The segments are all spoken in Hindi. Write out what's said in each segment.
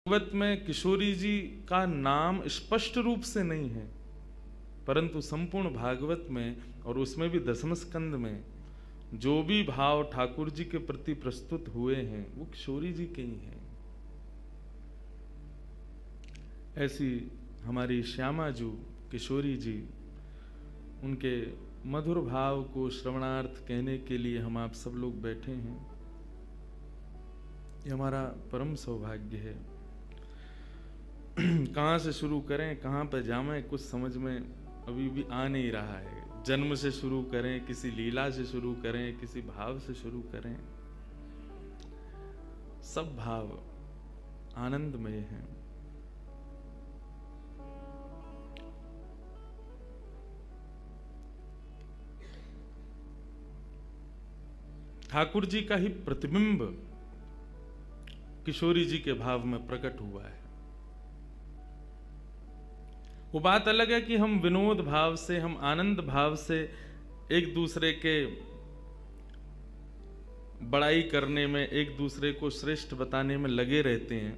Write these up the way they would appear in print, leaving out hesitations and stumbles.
भागवत में किशोरी जी का नाम स्पष्ट रूप से नहीं है, परंतु संपूर्ण भागवत में और उसमें भी दसम स्कंद में जो भी भाव ठाकुर जी के प्रति प्रस्तुत हुए हैं वो किशोरी जी के ही हैं। ऐसी हमारी श्यामा जी किशोरी जी, उनके मधुर भाव को श्रवणार्थ कहने के लिए हम आप सब लोग बैठे हैं। ये हमारा परम सौभाग्य है। कहाँ से शुरू करें, कहाँ पर जाएं, कुछ समझ में अभी भी आ नहीं रहा है। जन्म से शुरू करें, किसी लीला से शुरू करें, किसी भाव से शुरू करें। सब भाव आनंदमय हैं। ठाकुर जी का ही प्रतिबिंब किशोरी जी के भाव में प्रकट हुआ है। वो बात अलग है कि हम विनोद भाव से, हम आनंद भाव से एक दूसरे के बड़ाई करने में, एक दूसरे को श्रेष्ठ बताने में लगे रहते हैं।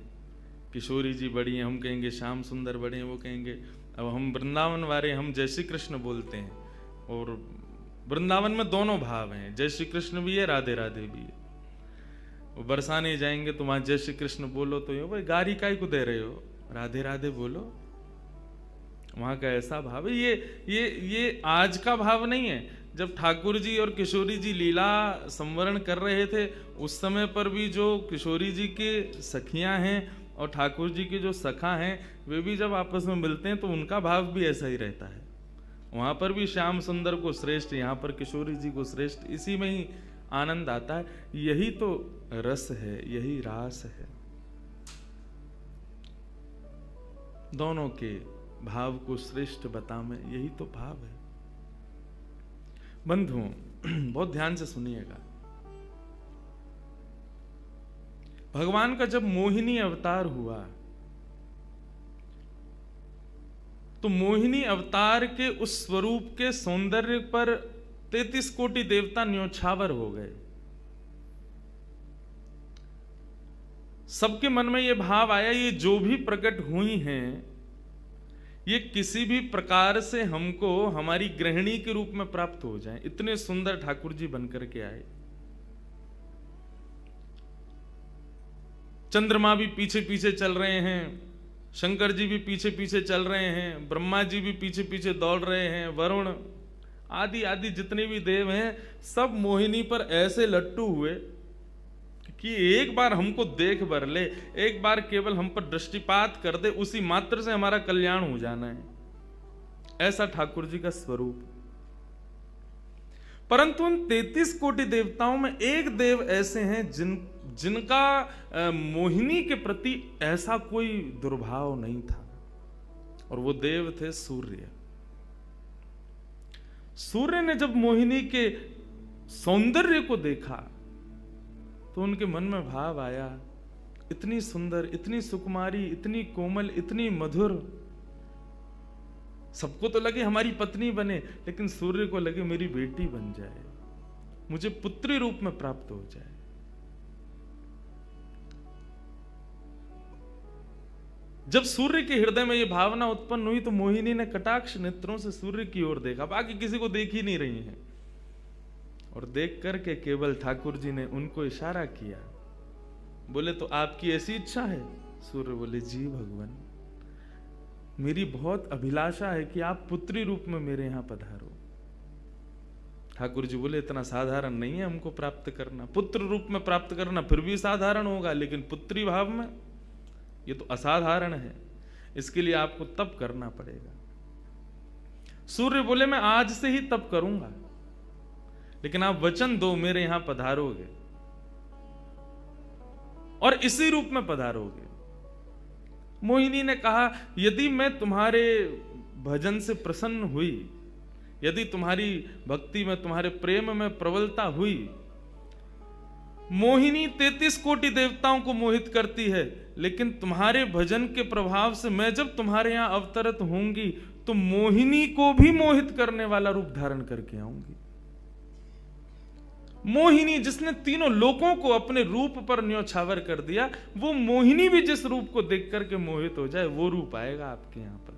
किशोरी जी बड़ी हैं, हम कहेंगे श्याम सुंदर बड़े हैं, वो कहेंगे। अब हम वृंदावन वाले, हम जय श्री कृष्ण बोलते हैं, और वृंदावन में दोनों भाव हैं, जय श्री कृष्ण भी है, राधे राधे भी है। वो बरसाने जाएंगे तो वहां जय श्री कृष्ण बोलो तो भाई गारी काय को दे रहे हो, राधे राधे बोलो। वहां का ऐसा भाव है। ये आज का भाव नहीं है। जब ठाकुर जी और किशोरी जी लीला संवरण कर रहे थे, उस समय पर भी जो किशोरी जी के सखियां हैं और ठाकुर जी के जो सखा हैं, वे भी जब आपस में मिलते हैं तो उनका भाव भी ऐसा ही रहता है। वहां पर भी श्याम सुंदर को श्रेष्ठ, यहाँ पर किशोरी जी को श्रेष्ठ, इसी में ही आनंद आता है। यही तो रस है, यही रास है। दोनों के भाव को श्रेष्ठ बता में, यही तो भाव है। बंधुओं, बहुत ध्यान से सुनिएगा। भगवान का जब मोहिनी अवतार हुआ तो मोहिनी अवतार के उस स्वरूप के सौंदर्य पर 33 कोटि देवता न्योछावर हो गए। सबके मन में यह भाव आया, ये जो भी प्रकट हुई हैं, ये किसी भी प्रकार से हमको हमारी गृहिणी के रूप में प्राप्त हो जाए। इतने सुंदर ठाकुर जी बनकर के आए। चंद्रमा भी पीछे पीछे चल रहे हैं, शंकर जी भी पीछे पीछे चल रहे हैं, ब्रह्मा जी भी पीछे पीछे दौड़ रहे हैं, वरुण आदि आदि जितने भी देव हैं, सब मोहिनी पर ऐसे लट्टू हुए कि एक बार हमको देख बर ले, एक बार केवल हम पर दृष्टिपात कर दे, उसी मात्र से हमारा कल्याण हो जाना है। ऐसा ठाकुर जी का स्वरूप। परंतु उन 33 कोटि देवताओं में एक देव ऐसे हैं जिनका मोहिनी के प्रति ऐसा कोई दुर्भाव नहीं था, और वो देव थे सूर्य। सूर्य ने जब मोहिनी के सौंदर्य को देखा तो उनके मन में भाव आया, इतनी सुंदर, इतनी सुकुमारी, इतनी कोमल, इतनी मधुर। सबको तो लगे हमारी पत्नी बने, लेकिन सूर्य को लगे मेरी बेटी बन जाए, मुझे पुत्री रूप में प्राप्त हो जाए। जब सूर्य के हृदय में यह भावना उत्पन्न हुई तो मोहिनी ने कटाक्ष नेत्रों से सूर्य की ओर देखा, बाकी किसी को देख ही नहीं रही है, और देख करके केवल ठाकुर जी ने उनको इशारा किया। बोले तो आपकी ऐसी इच्छा है? सूर्य बोले जी भगवान, मेरी बहुत अभिलाषा है कि आप पुत्री रूप में मेरे यहां पधारो। ठाकुर जी बोले इतना साधारण नहीं है हमको प्राप्त करना, पुत्र रूप में प्राप्त करना फिर भी साधारण होगा, लेकिन पुत्री भाव में ये तो असाधारण है, इसके लिए आपको तप करना पड़ेगा। सूर्य बोले मैं आज से ही तप करूंगा, लेकिन आप वचन दो मेरे यहां पधारोगे और इसी रूप में पधारोगे। मोहिनी ने कहा यदि मैं तुम्हारे भजन से प्रसन्न हुई, यदि तुम्हारी भक्ति में, तुम्हारे प्रेम में प्रबलता हुई, मोहिनी 33 कोटि देवताओं को मोहित करती है, लेकिन तुम्हारे भजन के प्रभाव से मैं जब तुम्हारे यहां अवतरित होंगी तो मोहिनी को भी मोहित करने वाला रूप धारण करके आऊंगी। मोहिनी जिसने तीनों लोगों को अपने रूप पर न्योछावर कर दिया, वो मोहिनी भी जिस रूप को देख करके मोहित हो जाए, वो रूप आएगा आपके यहां पर।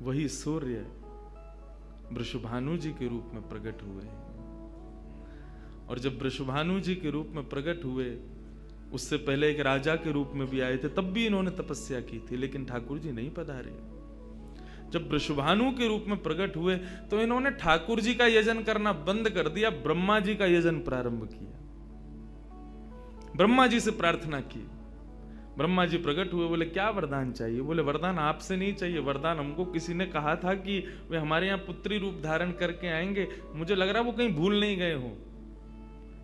वही सूर्य वृषभानु जी के रूप में प्रकट हुए हैं। और जब वृषभानु जी के रूप में प्रकट हुए, उससे पहले एक राजा के रूप में भी आए थे, तब भी इन्होंने तपस्या की थी, लेकिन ठाकुर जी नहीं पधारे। जब वृषभानु के रूप में प्रकट हुए तो इन्होंने ठाकुर जी का यजन करना बंद कर दिया, ब्रह्मा जी का यजन प्रारंभ किया, ब्रह्मा जी से प्रार्थना की। ब्रह्मा जी प्रकट हुए, बोले क्या वरदान चाहिए? बोले वरदान आपसे नहीं चाहिए, वरदान हमको किसी ने कहा था कि वे हमारे यहाँ पुत्री रूप धारण करके आएंगे, मुझे लग रहा वो कहीं भूल नहीं गए हो।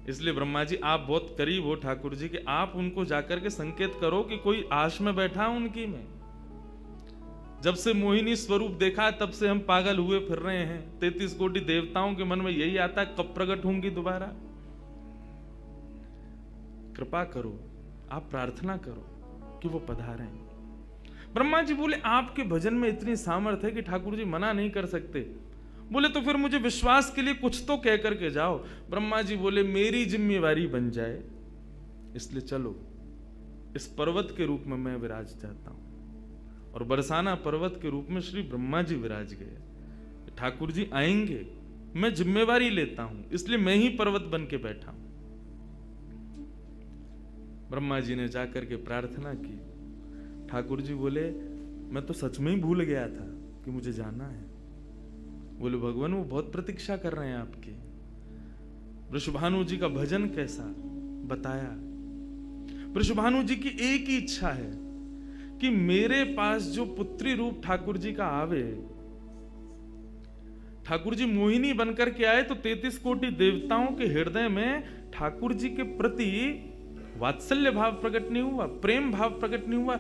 इसलिए ब्रह्मा जी आप बहुत करीब हो ठाकुर जी के, आप उनको जाकर के संकेत करो कि कोई आश में बैठा उनकी में। जब से मोहिनी स्वरूप देखा तब से हम पागल हुए फिर रहे हैं। 33 कोटि देवताओं के मन में यही आता है, कब प्रकट होंगी दोबारा? कृपा करो, आप प्रार्थना करो कि वो पधारें। ब्रह्मा जी बोले आपके भजन में इतनी सामर्थ्य है कि ठाकुर जी मना नहीं कर सकते। बोले तो फिर मुझे विश्वास के लिए कुछ तो कह करके जाओ। ब्रह्मा जी बोले मेरी जिम्मेवारी बन जाए, इसलिए चलो इस पर्वत के रूप में मैं विराज चाहता हूं। और बरसाना पर्वत के रूप में श्री ब्रह्मा जी विराज गए। ठाकुर जी आएंगे, मैं जिम्मेवारी लेता हूं, इसलिए मैं ही पर्वत बन के बैठा हूं। ब्रह्मा जी ने जाकर के प्रार्थना की। ठाकुर जी बोले मैं तो सच में ही भूल गया था कि मुझे जाना है। बोले भगवान वो बहुत प्रतीक्षा कर रहे हैं आपकी। वृषभानु जी का भजन कैसा बताया। वृषभानु जी की एक ही इच्छा है कि मेरे पास जो पुत्री रूप ठाकुर जी का आवे, ठाकुर जी मोहिनी बनकर के आए तो 33 कोटि देवताओं के हृदय में ठाकुर जी के प्रति वात्सल्य भाव प्रकट नहीं हुआ, प्रेम भाव प्रकट नहीं हुआ,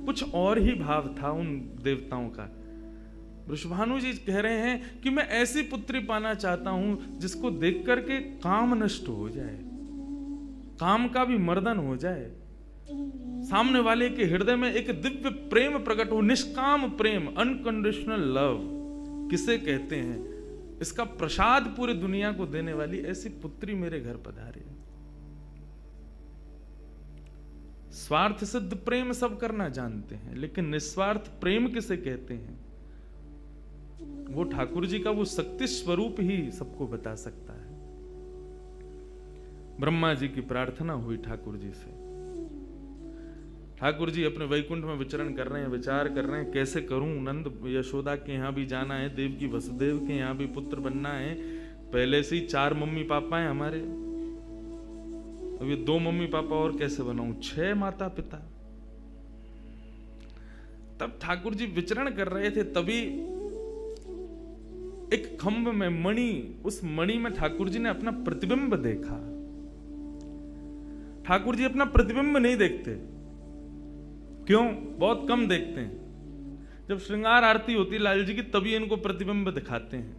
कुछ और ही भाव था उन देवताओं का। वृषभानु जी कह रहे हैं कि मैं ऐसी पुत्री पाना चाहता हूं जिसको देख करके काम नष्ट हो जाए, काम का भी मर्दन हो जाए, सामने वाले के हृदय में एक दिव्य प्रेम प्रकट हो, निष्काम प्रेम, अनकंडीशनल लव किसे कहते हैं, इसका प्रसाद पूरी दुनिया को देने वाली ऐसी पुत्री मेरे घर पधारे। स्वार्थ सिद्ध प्रेम सब करना जानते हैं, लेकिन निस्वार्थ प्रेम किसे कहते हैं, वो ठाकुर जी का वो शक्ति स्वरूप ही सबको बता सकता है। ब्रह्मा जी की प्रार्थना हुई ठाकुर जी से। ठाकुर जी अपने वैकुंठ में विचरण कर रहे हैं, विचार कर रहे हैं कैसे करूं, नंद यशोदा के यहाँ भी जाना है, देवकी वसुदेव के यहाँ भी पुत्र बनना है, पहले से ही 4 मम्मी पापा हैं हमारे, अब ये 2 मम्मी पापा और कैसे बनाऊं, 6 माता पिता। तब ठाकुर जी विचरण कर रहे थे, तभी एक खंभ में मणि, उस मणि में ठाकुर जी ने अपना प्रतिबिंब देखा। ठाकुर जी अपना प्रतिबिंब नहीं देखते, क्यों? बहुत कम देखते हैं। जब श्रृंगार आरती होती लाल जी की तभी इनको प्रतिबिंब दिखाते हैं,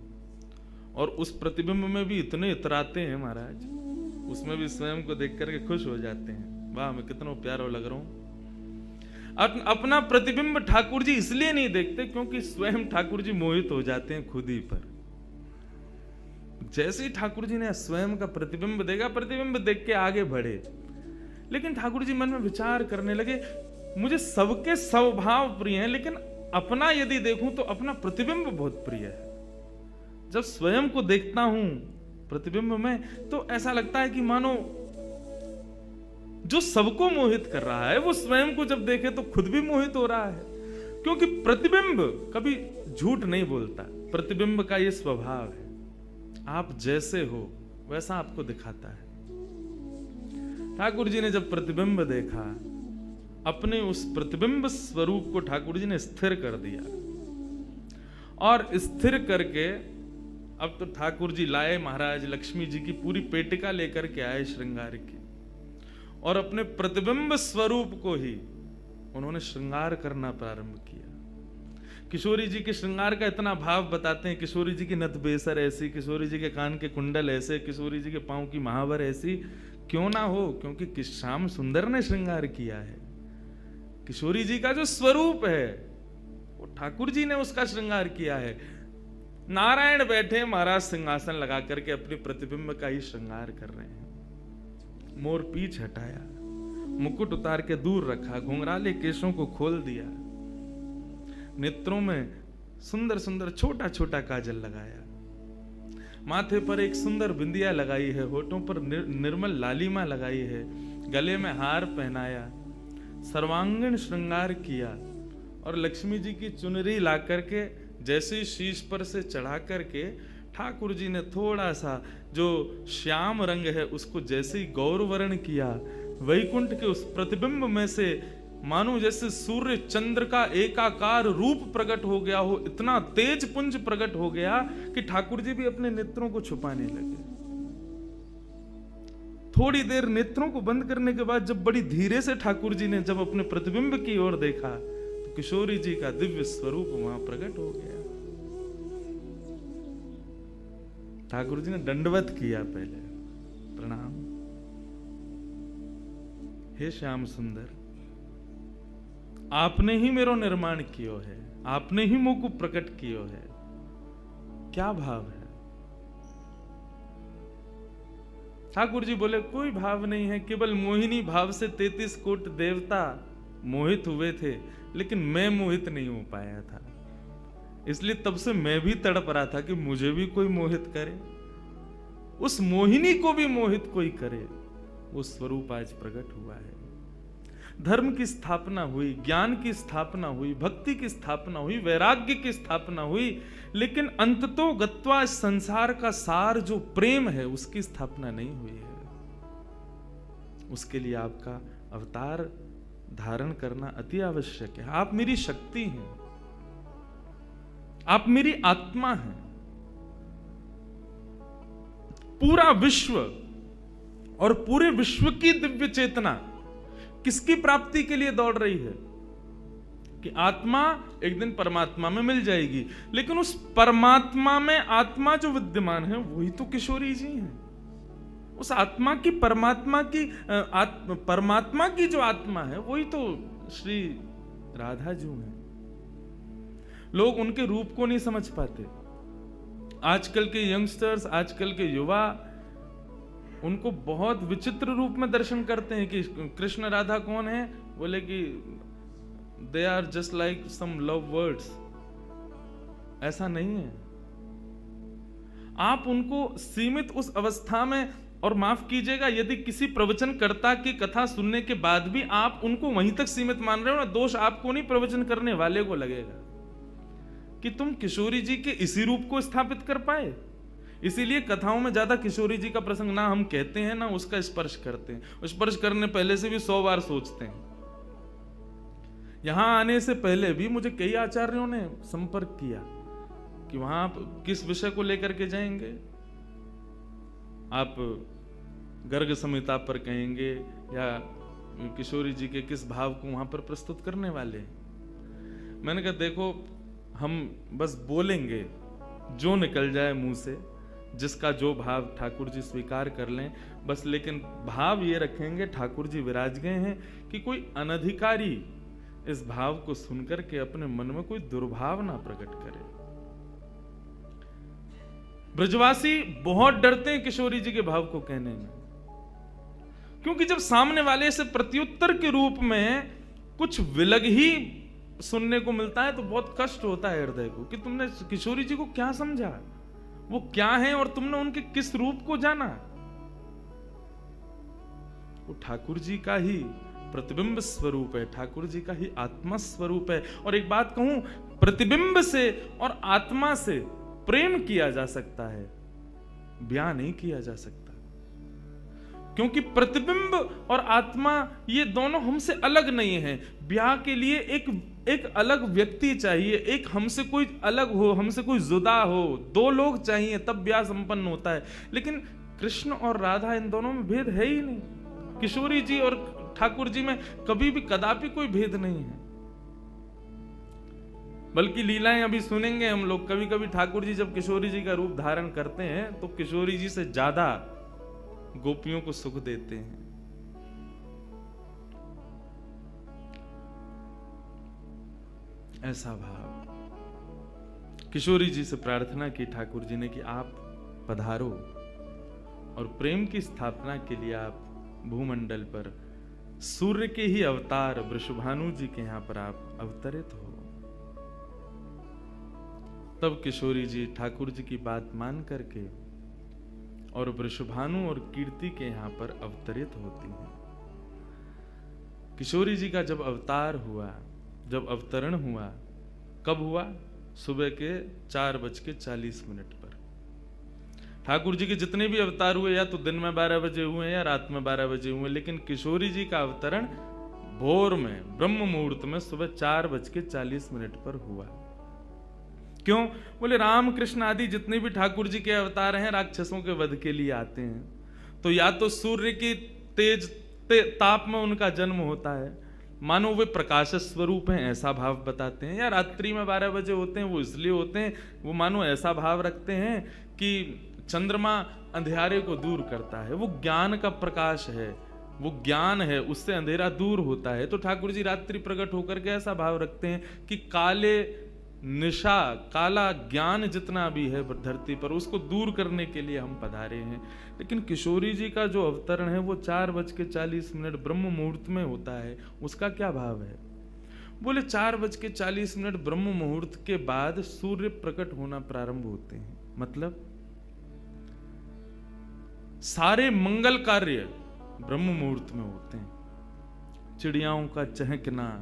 और उस प्रतिबिंब में भी इतने इतराते हैं महाराज, उसमें भी स्वयं को देख करके खुश हो जाते हैं, वाह मैं कितना प्यारा लग रहा हूं। अपना प्रतिबिंब ठाकुर जी इसलिए नहीं देखते क्योंकि स्वयं ठाकुर जी मोहित हो जाते हैं खुद ही पर। जैसे ही ठाकुर जी ने स्वयं का प्रतिबिंब देखा, प्रतिबिंब देख के आगे बढ़े, लेकिन ठाकुर जी मन में विचार करने लगे मुझे सबके स्वभाव प्रिय हैं, लेकिन अपना यदि देखूं तो अपना प्रतिबिंब बहुत प्रिय है। जब स्वयं को देखता हूं प्रतिबिंब में तो ऐसा लगता है कि मानो जो सबको मोहित कर रहा है वो स्वयं को जब देखे तो खुद भी मोहित हो रहा है, क्योंकि प्रतिबिंब कभी झूठ नहीं बोलता। प्रतिबिंब का ये स्वभाव है, आप जैसे हो वैसा आपको दिखाता है। ठाकुर जी ने जब प्रतिबिंब देखा, अपने उस प्रतिबिंब स्वरूप को ठाकुर जी ने स्थिर कर दिया, और स्थिर करके अब तो ठाकुर जी लाए महाराज लक्ष्मी जी की पूरी पेटिका लेकर के आए श्रृंगार की, और अपने प्रतिबिंब स्वरूप को ही उन्होंने श्रृंगार करना प्रारंभ किया। किशोरी जी के श्रृंगार का इतना भाव बताते हैं, किशोरी जी की नथ बेसर ऐसी, किशोरी जी के कान के कुंडल ऐसे, किशोरी जी के पांव की महावर ऐसी, क्यों ना हो, क्योंकि श्याम सुंदर ने श्रृंगार किया है। किशोरी जी का जो स्वरूप है वो ठाकुर जी ने उसका श्रृंगार किया है। नारायण बैठे महाराज सिंहासन लगा करके अपने प्रतिबिंब का ही श्रृंगार कर रहे हैं। मोर पीछ हटाया, मुकुट उतार के दूर रखा, घुंघराले केशों को खोल दिया, नेत्रों में सुंदर सुंदर छोटा छोटा काजल लगाया, माथे पर एक सुंदर बिंदिया लगाई है, होठों पर निर्मल लालिमा लगाई है, गले में हार पहनाया, सर्वांगीण श्रृंगार किया और लक्ष्मी जी की चुनरी ला करके जैसे ही शीश पर से चढ़ा करके ठाकुर जी ने थोड़ा सा जो श्याम रंग है उसको जैसे ही गौरवर्ण किया, वैकुंठ के उस प्रतिबिंब में से मानो जैसे सूर्य चंद्र का एकाकार रूप प्रकट हो गया हो, इतना तेज पुंज प्रकट हो गया कि ठाकुर जी भी अपने नेत्रों को छुपाने लगे। थोड़ी देर नेत्रों को बंद करने के बाद जब बड़ी धीरे से ठाकुर जी ने जब अपने प्रतिबिंब की ओर देखा तो किशोरी जी का दिव्य स्वरूप वहां प्रकट हो गया। ठाकुर जी ने दंडवत किया, पहले प्रणाम, हे श्याम सुंदर, आपने ही मेरो निर्माण कियो है, आपने ही मुख को प्रकट कियो है। क्या भाव है? ठाकुर जी बोले कोई भाव नहीं है, केवल मोहिनी भाव से 33 कोट देवता मोहित हुए थे, लेकिन मैं मोहित नहीं हो पाया था, इसलिए तब से मैं भी तड़प रहा था कि मुझे भी कोई मोहित करे, उस मोहिनी को भी मोहित कोई करे। वो स्वरूप आज प्रकट हुआ है। धर्म की स्थापना हुई, ज्ञान की स्थापना हुई, भक्ति की स्थापना हुई, वैराग्य की स्थापना हुई, लेकिन अंततो गत्वा इस संसार का सार जो प्रेम है उसकी स्थापना नहीं हुई है। उसके लिए आपका अवतार धारण करना अति आवश्यक है। आप मेरी शक्ति हैं, आप मेरी आत्मा हैं। पूरा विश्व और पूरे विश्व की दिव्य चेतना किसकी प्राप्ति के लिए दौड़ रही है कि आत्मा एक दिन परमात्मा में मिल जाएगी, लेकिन उस परमात्मा में आत्मा जो विद्यमान है वही तो किशोरी जी हैं। उस आत्मा की परमात्मा की जो आत्मा है वही तो श्री राधा जी हैं। लोग उनके रूप को नहीं समझ पाते। आजकल के यंगस्टर्स, आजकल के युवा उनको बहुत विचित्र रूप में दर्शन करते हैं कि कृष्ण राधा कौन है, बोले कि they are just like some love words. ऐसा नहीं है। आप उनको सीमित उस अवस्था में, और माफ कीजिएगा यदि किसी प्रवचनकर्ता की कथा सुनने के बाद भी आप उनको वहीं तक सीमित मान रहे हो ना, दोष आपको नहीं प्रवचन करने वाले को लगेगा कि तुम किशोरी जी के इसी रूप को स्थापित कर पाए। इसीलिए कथाओं में ज्यादा किशोरी जी का प्रसंग ना हम कहते हैं ना उसका स्पर्श करते हैं। स्पर्श करने पहले से भी 100 बार सोचते हैं। यहां आने से पहले भी मुझे कई आचार्यों ने संपर्क किया कि वहां आप किस विषय को लेकर के जाएंगे, आप गर्ग संहिता पर कहेंगे या किशोरी जी के किस भाव को वहां पर प्रस्तुत करने वाले हैं। मैंने कहा देखो, हम बस बोलेंगे जो निकल जाए मुंह से, जिसका जो भाव ठाकुर जी स्वीकार कर लें बस, लेकिन भाव ये रखेंगे ठाकुर जी विराज गए हैं कि कोई अनधिकारी इस भाव को सुनकर के अपने मन में कोई दुर्भाव ना प्रकट करे। ब्रजवासी बहुत डरते हैं किशोरी जी के भाव को कहने में, क्योंकि जब सामने वाले से प्रत्युत्तर के रूप में कुछ विलग ही सुनने को मिलता है तो बहुत कष्ट होता है हृदय को कि तुमने किशोरी जी को क्या समझा, वो क्या है और तुमने उनके किस रूप को जाना। वो ठाकुर जी का ही प्रतिबिंब स्वरूप है, ठाकुर जी का ही आत्मा स्वरूप है। और एक बात कहूं, प्रतिबिंब से और आत्मा से प्रेम किया जा सकता है, ब्याह नहीं किया जा सकता, क्योंकि प्रतिबिंब और आत्मा ये दोनों हमसे अलग नहीं है। ब्याह के लिए एक अलग व्यक्ति चाहिए, एक हमसे कोई अलग हो, हमसे कोई जुदा हो, 2 लोग चाहिए तब ब्याह संपन्न होता है। लेकिन कृष्ण और राधा, इन दोनों में भेद है ही नहीं। किशोरी जी और ठाकुर जी में कभी भी कदापि कोई भेद नहीं है। बल्कि लीलाएं अभी सुनेंगे हम लोग, कभी कभी ठाकुर जी जब किशोरी जी का रूप धारण करते हैं तो किशोरी जी से ज्यादा गोपियों को सुख देते हैं। ऐसा भाव। किशोरी जी से प्रार्थना की ठाकुर जी ने कि आप पधारो और प्रेम की स्थापना के लिए आप भूमंडल पर सूर्य के ही अवतार वृषभानु जी के यहां पर आप अवतरित हो। तब किशोरी जी ठाकुर जी की बात मान करके और वृषभानु और कीर्ति के यहां पर अवतरित होती हैं। किशोरी जी का जब अवतार हुआ, जब अवतरण हुआ, कब हुआ? सुबह के 4:40 पर। ठाकुर जी के जितने भी अवतार हुए या तो दिन में 12 बजे हुए या रात में 12 बजे हुए, लेकिन किशोरी जी का अवतरण भोर में ब्रह्म मुहूर्त में सुबह 4:40 पर हुआ। क्यों? बोले राम कृष्ण आदि जितने भी ठाकुर जी के अवतार हैं राक्षसों के वध के लिए आते हैं, तो या तो सूर्य की तेज ताप में उनका जन्म होता है, मानो वे प्रकाश स्वरूप हैं ऐसा भाव बताते हैं, या रात्रि में 12 बजे होते हैं, वो इसलिए होते हैं, वो मानो ऐसा भाव रखते हैं कि चंद्रमा अंधेरे को दूर करता है, वो ज्ञान का प्रकाश है, वो ज्ञान है, उससे अंधेरा दूर होता है। तो ठाकुर जी रात्रि प्रकट होकर के ऐसा भाव रखते हैं कि काले निशा, काला ज्ञान जितना भी है धरती पर, उसको दूर करने के लिए हम पधारे हैं। लेकिन किशोरी जी का जो अवतरण है वो 4:40 ब्रह्म मुहूर्त में होता है। उसका क्या भाव है? बोले 4:40 ब्रह्म मुहूर्त के बाद सूर्य प्रकट होना प्रारंभ होते हैं। मतलब सारे मंगल कार्य ब्रह्म मुहूर्त में होते हैं। चिड़ियाओं का चहकना,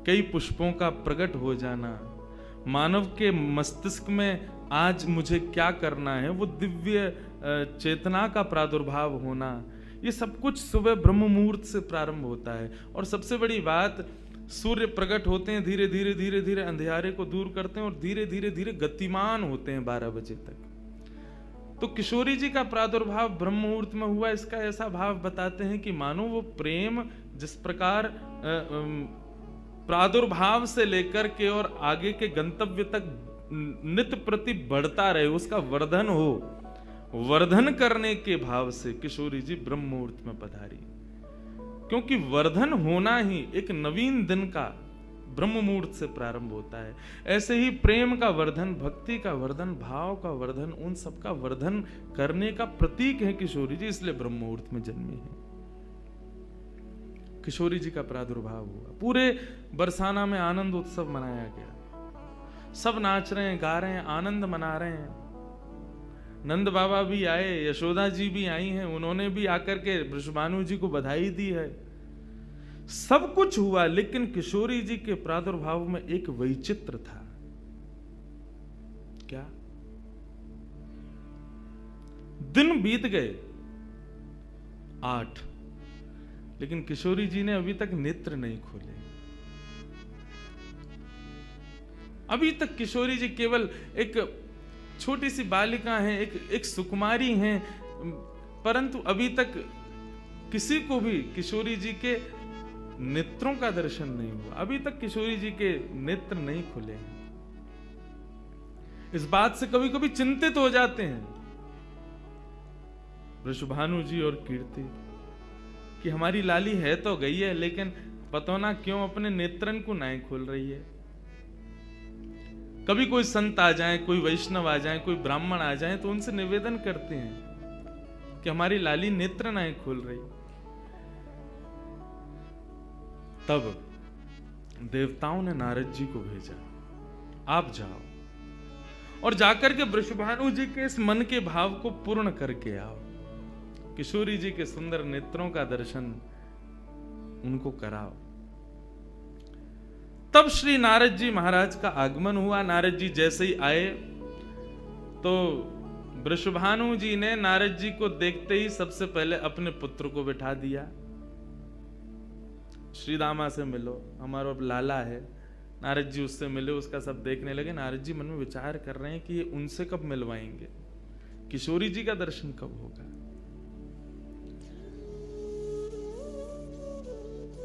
कई पुष्पों का प्रकट हो जाना, मानव के मस्तिष्क में आज मुझे क्या करना है, वो दिव्य चेतना का प्रादुर्भाव होना, ये सब कुछ सुबह ब्रह्म मुहूर्त से प्रारंभ होता है। और सबसे बड़ी बात, सूर्य प्रकट होते हैं, धीरे धीरे धीरे धीरे अंधेरे को दूर करते हैं और धीरे धीरे धीरे गतिमान होते हैं 12 बजे तक। तो किशोरी जी का प्रादुर्भाव ब्रह्म मुहूर्त में हुआ, इसका ऐसा भाव बताते हैं कि मानो वो प्रेम जिस प्रकार प्रादुर्भाव से लेकर के और आगे के गंतव्य तक नित्य प्रति बढ़ता रहे, उसका वर्धन हो, वर्धन करने के भाव से किशोरी जी ब्रह्म मुहूर्त में पधारी। क्योंकि वर्धन होना ही एक नवीन दिन का ब्रह्म मुहूर्त से प्रारंभ होता है। ऐसे ही प्रेम का वर्धन, भक्ति का वर्धन, भाव का वर्धन, उन सब का वर्धन करने का प्रतीक है किशोरी जी, इसलिए ब्रह्म मुहूर्त में जन्मी है। किशोरी जी का प्रादुर्भाव हुआ, पूरे बरसाना में आनंद उत्सव मनाया गया, सब नाच रहे हैं, गा रहे हैं, आनंद मना रहे हैं। नंद बाबा भी आए, यशोदा जी भी आई हैं, उन्होंने भी आकर के वृषभानु जी को बधाई दी है, सब कुछ हुआ। लेकिन किशोरी जी के प्रादुर्भाव में एक वैचित्र था। क्या? दिन बीत गए 8, लेकिन किशोरी जी ने अभी तक नेत्र नहीं खोले। अभी तक किशोरी जी केवल एक छोटी सी बालिका हैं, एक सुकुमारी हैं, परंतु अभी तक किसी को भी किशोरी जी के नेत्रों का दर्शन नहीं हुआ। अभी तक किशोरी जी के नेत्र नहीं खुले हैं। इस बात से कभी कभी चिंतित हो जाते हैं वृषभानु जी और कीर्ति कि हमारी लाली है तो गई है, लेकिन पता ना क्यों अपने नेत्रन को नहीं खोल रही है। कभी कोई संत आ जाए, कोई वैष्णव आ जाए, कोई ब्राह्मण आ जाए, तो उनसे निवेदन करते हैं कि हमारी लाली नेत्र नहीं खोल रही। तब देवताओं ने नारद जी को भेजा, आप जाओ और जाकर के वृषभानु जी के इस मन के भाव को पूर्ण करके आओ, किशोरी जी के सुंदर नेत्रों का दर्शन उनको कराओ। तब श्री नारद जी महाराज का आगमन हुआ। नारद जी जैसे ही आए तो वृषभानु जी ने नारद जी को देखते ही सबसे पहले अपने पुत्र को बिठा दिया, श्री दामा से मिलो, हमारा लाला है। नारद जी उससे मिले, उसका सब देखने लगे। नारद जी मन में विचार कर रहे हैं कि ये उनसे कब मिलवाएंगे, किशोरी जी का दर्शन कब होगा।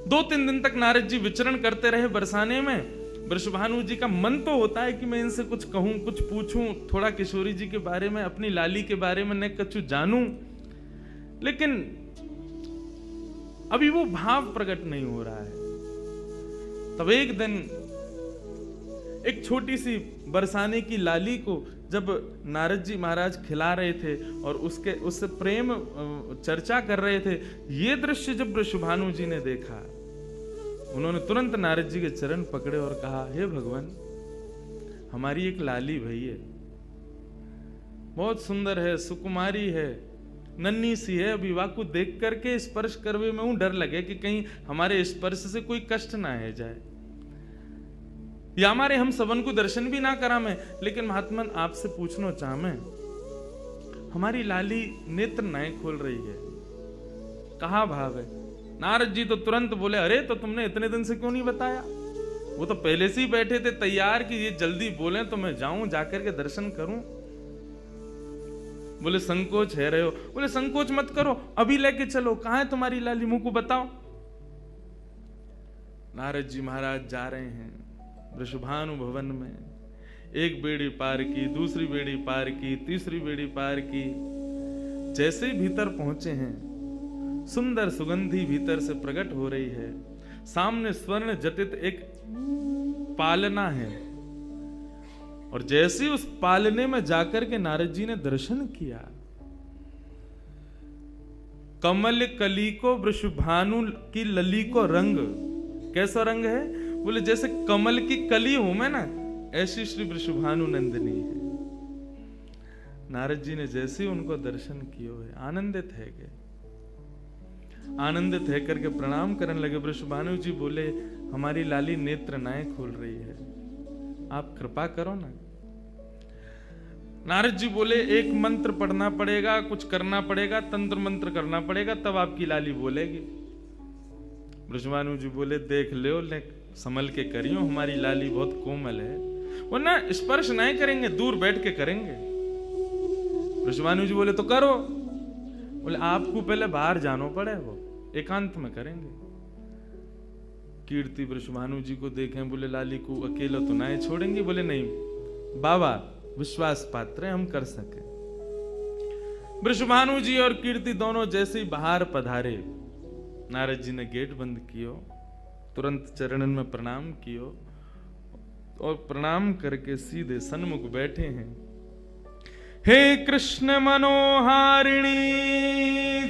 2-3 दिन तक नारद जी विचरण करते रहे बरसाने में। वृषभानु जी का मन तो होता है कि मैं इनसे कुछ कहूं, कुछ पूछूं, थोड़ा किशोरी जी के बारे में, अपनी लाली के बारे में न कछु जानूं, लेकिन अभी वो भाव प्रकट नहीं हो रहा है। तब एक दिन एक छोटी सी बरसाने की लाली को जब नारद जी महाराज खिला रहे थे और उससे प्रेम चर्चा कर रहे थे, ये दृश्य जब वृषभानु जी ने देखा, उन्होंने तुरंत नारद जी के चरण पकड़े और कहा, हे भगवान, हमारी एक लाली भाई है, बहुत सुंदर है, सुकुमारी है, नन्ही सी है, अभी वाकु देख करके स्पर्श करवे में हूं, डर लगे कि कहीं हमारे स्पर्श से कोई कष्ट ना है जाए, या हमारे हम सबन को दर्शन भी ना करा में। लेकिन महात्मन आपसे पूछना चाह मैं, हमारी लाली नेत्र नाय खोल रही है, कहा भाव है? नारद जी तो तुरंत बोले, अरे तो तुमने इतने दिन से क्यों नहीं बताया? वो तो पहले से ही बैठे थे तैयार कि ये जल्दी बोले तो मैं जाऊं, जाकर के दर्शन करूं। बोले संकोच है रहे हो? बोले संकोच मत करो, अभी लेके चलो, कहां है तुम्हारी लाली, मुंह को बताओ। नारद जी महाराज जा रहे हैं वृषभानु भवन में, एक बेड़ी पार की, दूसरी बेड़ी पार की, तीसरी बेड़ी पार की। जैसे ही भीतर पहुंचे हैं, सुंदर सुगंधी भीतर से प्रकट हो रही है। सामने स्वर्ण जटित एक पालना है, और जैसे उस पालने में जाकर के नारद जी ने दर्शन किया, कमल कली को वृषभानु की लली को रंग, कैसा रंग है? बोले जैसे कमल की कली हूं मैं ना, ऐसी श्री वृषभानु नंदिनी है। नारद जी ने जैसे उनको दर्शन किए हुए आनंदित है गए, आनंदित है करके प्रणाम करने लगे। वृषभानु जी बोले, हमारी लाली नेत्र नाय खोल रही है, आप कृपा करो ना। नारद जी बोले, एक मंत्र पढ़ना पड़ेगा, कुछ करना पड़ेगा, तंत्र मंत्र करना पड़ेगा, तब आपकी लाली बोलेगी। वृषभानु जी बोले, देख लो, संभल के करियो, हमारी लाली बहुत कोमल है, वो ना स्पर्श नहीं करेंगे, दूर बैठ के करेंगे। वृषभानु जी बोले, तो करो। बोले आपको पहले बाहर जानो पड़े, वो एकांत में करेंगे। कीर्ति वृषभानु जी को देखें, बोले लाली को अकेला तो ना छोड़ेंगे? बोले नहीं बाबा, विश्वास पात्र है, हम कर सके। वृषभानु जी और कीर्ति दोनों जैसे ही बाहर पधारे, नारद जी ने गेट बंद कियो, तुरंत चरणन में प्रणाम कियो और प्रणाम करके सीधे सन्मुख बैठे हैं। हे कृष्ण मनोहारिणी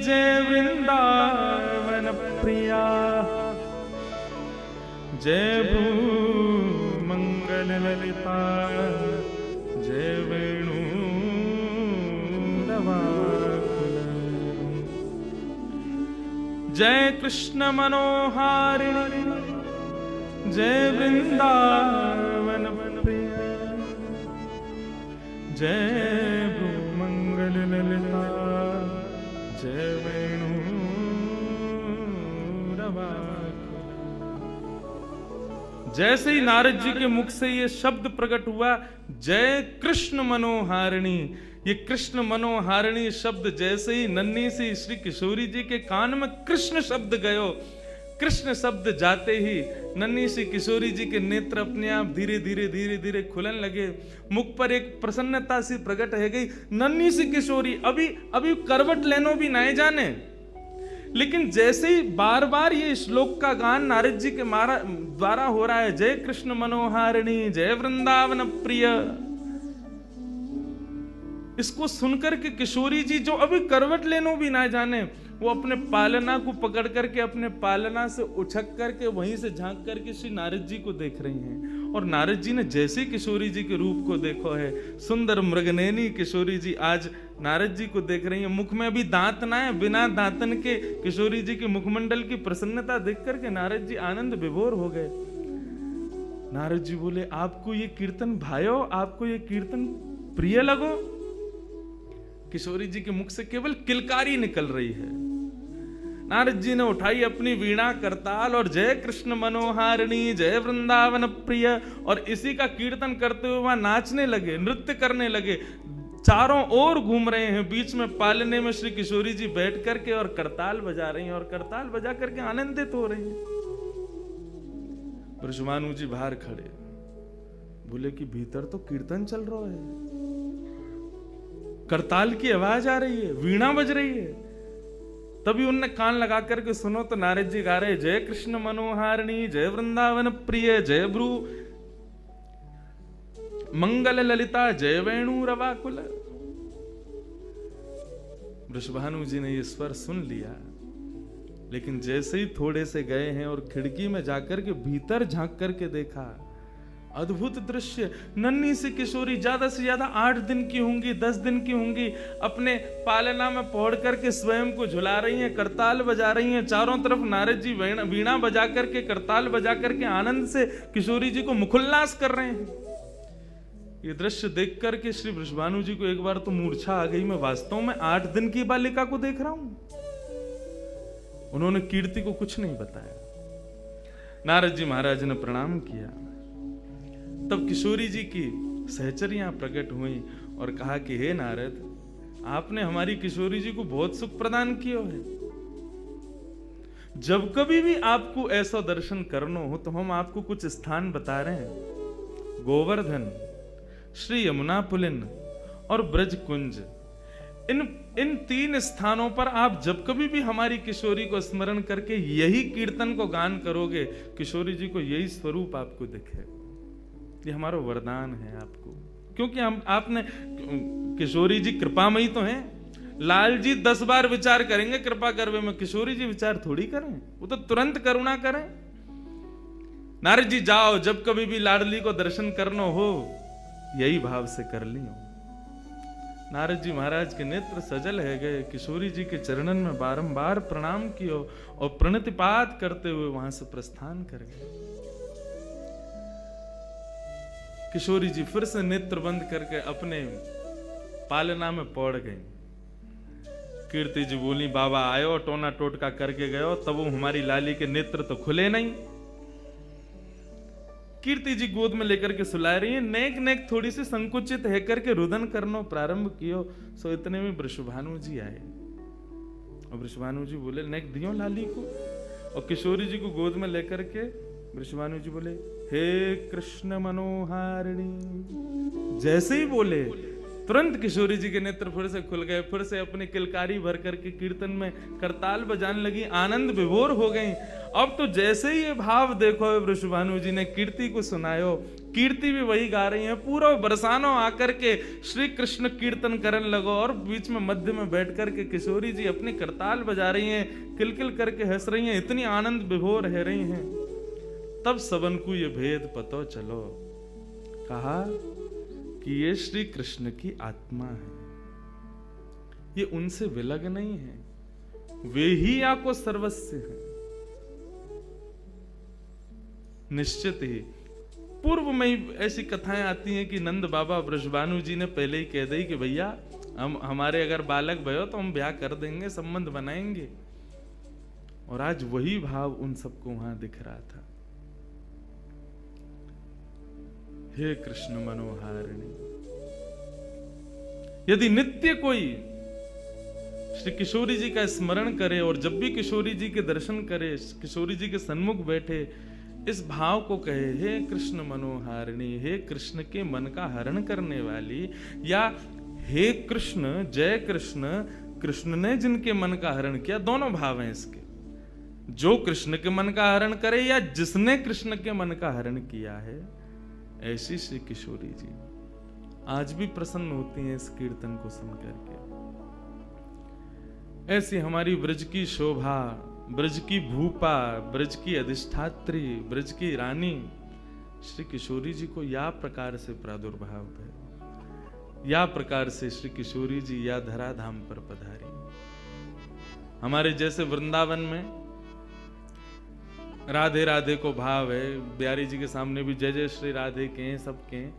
जय वृंदावन प्रिया, जय भू मंगल ललिता, जय वेणु जय कृष्ण मनोहारिणी जय वृंदावन प्रिय, जय भूमंगल ललिता, जय वेणु जैसे ही नारद जी के मुख से ये शब्द प्रकट हुआ, जय कृष्ण मनोहारिणी, ये कृष्ण मनोहारिणी शब्द जैसे ही नन्ही सी श्री किशोरी जी के कान में कृष्ण शब्द गयो, कृष्ण शब्द जाते ही नन्ही सी किशोरी जी के नेत्र अपने आप धीरे धीरे धीरे धीरे खुलन लगे, मुख पर एक प्रसन्नता सी प्रकट है गई। नन्ही सी किशोरी अभी करवट लेनो भी ना जाने, लेकिन जैसे ही बार बार ये श्लोक का गान नारद जी के द्वारा हो रहा है, जय कृष्ण मनोहारिणी जय वृंदावन प्रिय, इसको सुनकर के किशोरी जी जो अभी करवट लेनो भी ना जाने, वो अपने पालना को पकड़ करके अपने पालना से उछक करके वहीं से झांक करके श्री नारद जी को देख रही हैं। और नारद जी ने जैसे किशोरी जी के रूप को देखो है, सुंदर मृगनयनी किशोरी जी आज नारद जी को देख रही हैं। मुख में भी दांत ना है, बिना दांतन के किशोरी जी के मुखमंडल की प्रसन्नता देख करके नारद जी आनंद विभोर हो गए। नारद जी बोले, आपको ये कीर्तन भायो, आपको ये कीर्तन प्रिय लगो? किशोरी जी के मुख से केवल किलकारी निकल रही है। नारद जी ने उठाई अपनी वीणा करताल और जय कृष्ण मनोहारिणी जय वृंदावन प्रिय, और इसी का कीर्तन करते हुए वहां नाचने लगे, नृत्य करने लगे, चारों ओर घूम रहे हैं। बीच में पालने में श्री किशोरी जी बैठ करके और करताल बजा रही हैं, और करताल बजा करके आनंदित हो रही हैं। वृषभानु जी बाहर खड़े, बोले कि भीतर तो कीर्तन चल रहा है, करताल की आवाज आ रही है, वीणा बज रही है। तभी उनने कान लगा करके सुनो तो नारद जी गा रहे, जय कृष्ण मनोहारिणी जय वृंदावन प्रिय, जय भ्रू मंगल ललिता जय वेणु रवाकुल। वृषभानु जी ने ये स्वर सुन लिया, लेकिन जैसे ही थोड़े से गए हैं और खिड़की में जाकर के भीतर झांक करके देखा, अद्भुत दृश्य। नन्ही सी किशोरी, ज्यादा से ज्यादा 8 दिन की होंगी, 10 दिन की होंगी, अपने पालना में पौड़ करके स्वयं को झुला रही हैं, करताल बजा रही हैं। चारों तरफ नारद जी वीणा बजा करके, करताल बजा करके आनंद से किशोरी जी को मुखोल्लास कर रहे हैं। ये दृश्य देख करके श्री वृषभानु जी को एक बार तो मूर्छा आ गई, मैं वास्तव में 8 दिन की बालिका को देख रहा हूं। उन्होंने कीर्ति को कुछ नहीं बताया। नारद जी महाराज ने प्रणाम किया। तब किशोरी जी की सहचरियां प्रकट हुई और कहा कि हे नारद, आपने हमारी किशोरी जी को बहुत सुख प्रदान किया है। जब कभी भी आपको ऐसा दर्शन करना हो तो हम आपको कुछ स्थान बता रहे हैं। गोवर्धन, श्री यमुना पुलिन और ब्रज कुंज, इन 3 स्थानों पर आप जब कभी भी हमारी किशोरी को स्मरण करके यही कीर्तन को गान करोगे, किशोरी जी को यही स्वरूप आपको दिखेगा। ये हमारा वरदान है आपको, क्योंकि आपने, किशोरी जी कृपामयी तो हैं। लाल जी 10 बार विचार करेंगे कृपा करवे में, किशोरी जी विचार थोड़ी करें, वो तो तुरंत करुणा करें। नारद जी जाओ, जब कभी भी लाडली को दर्शन करना हो यही भाव से कर लियो। नारद जी महाराज के नेत्र सजल है गए, किशोरी जी के चरणन में बारंबार प्रणाम कियो और प्रणतिपात करते हुए वहां से प्रस्थान कर गए। किशोरी जी फिर से नेत्र बंद करके अपने पालना में पौड़ गई। कीर्ति जी बोली, बाबा आयो, टोना टोटका करके गयो, तब वो हमारी लाली के नेत्र तो खुले नहीं। कीर्ति जी गोद में लेकर के सुला रही है, नेक नेक थोड़ी सी संकुचित है करके रुदन करना प्रारंभ कियो। सो इतने में वृषभानु जी आए और वृषभानु जी बोले, नेक दियो लाली को। और किशोरी जी को गोद में लेकर के वृषभानु जी बोले, हे कृष्ण मनोहारिणी। जैसे ही बोले तुरंत किशोरी जी के नेत्र फिर से खुल गए, फिर से अपनी किलकारी भर करके कीर्तन में करताल बजाने लगी, आनंद विभोर हो गई। अब तो जैसे ही ये भाव देखो, वृषभानु जी ने कीर्ति को सुनायो, कीर्ति भी वही गा रही है। पूरा बरसानो आकर के श्री कृष्ण कीर्तन करने लगो और बीच में मध्य में बैठ करके किशोरी जी अपनी करताल बजा रही हैं, किलकिल करके हंस रही हैं, इतनी आनंद विभोर रह रही हैं। तब सबन को ये भेद पतो चलो, कहा कि ये श्री कृष्ण की आत्मा है, ये उनसे विलग नहीं है, वे ही आपको सर्वस्व है। निश्चित ही पूर्व में ही ऐसी कथाएं आती हैं कि नंद बाबा वृषभानु जी ने पहले ही कह दी कि भैया हमारे अगर बालक भयो तो हम ब्याह कर देंगे, संबंध बनाएंगे। और आज वही भाव उन सबको वहां दिख रहा था। हे कृष्ण मनोहारिणी, यदि नित्य कोई श्री किशोरी जी का स्मरण करे और जब भी किशोरी जी के दर्शन करे, किशोरी जी के सन्मुख बैठे, इस भाव को कहे, हे कृष्ण मनोहारिणी, हे कृष्ण के मन का हरण करने वाली, या हे कृष्ण जय कृष्ण, कृष्ण ने जिनके मन का हरण किया, दोनों भाव हैं इसके। जो कृष्ण के मन का हरण करे या जिसने कृष्ण के मन का हरण किया है, ऐसी श्री किशोरी जी आज भी प्रसन्न होती हैं इस कीर्तन को सुनकर के। ऐसी हमारी ब्रज की शोभा, ब्रज की भूपा, ब्रज की अधिष्ठात्री, ब्रज की रानी श्री किशोरी जी को या प्रकार से प्रादुर्भाव है, या प्रकार से श्री किशोरी जी या धराधाम पर पधारी। हमारे जैसे वृंदावन में राधे राधे को भाव है, बिहारी जी के सामने भी जय जय श्री राधे के हैं, सबके हैं।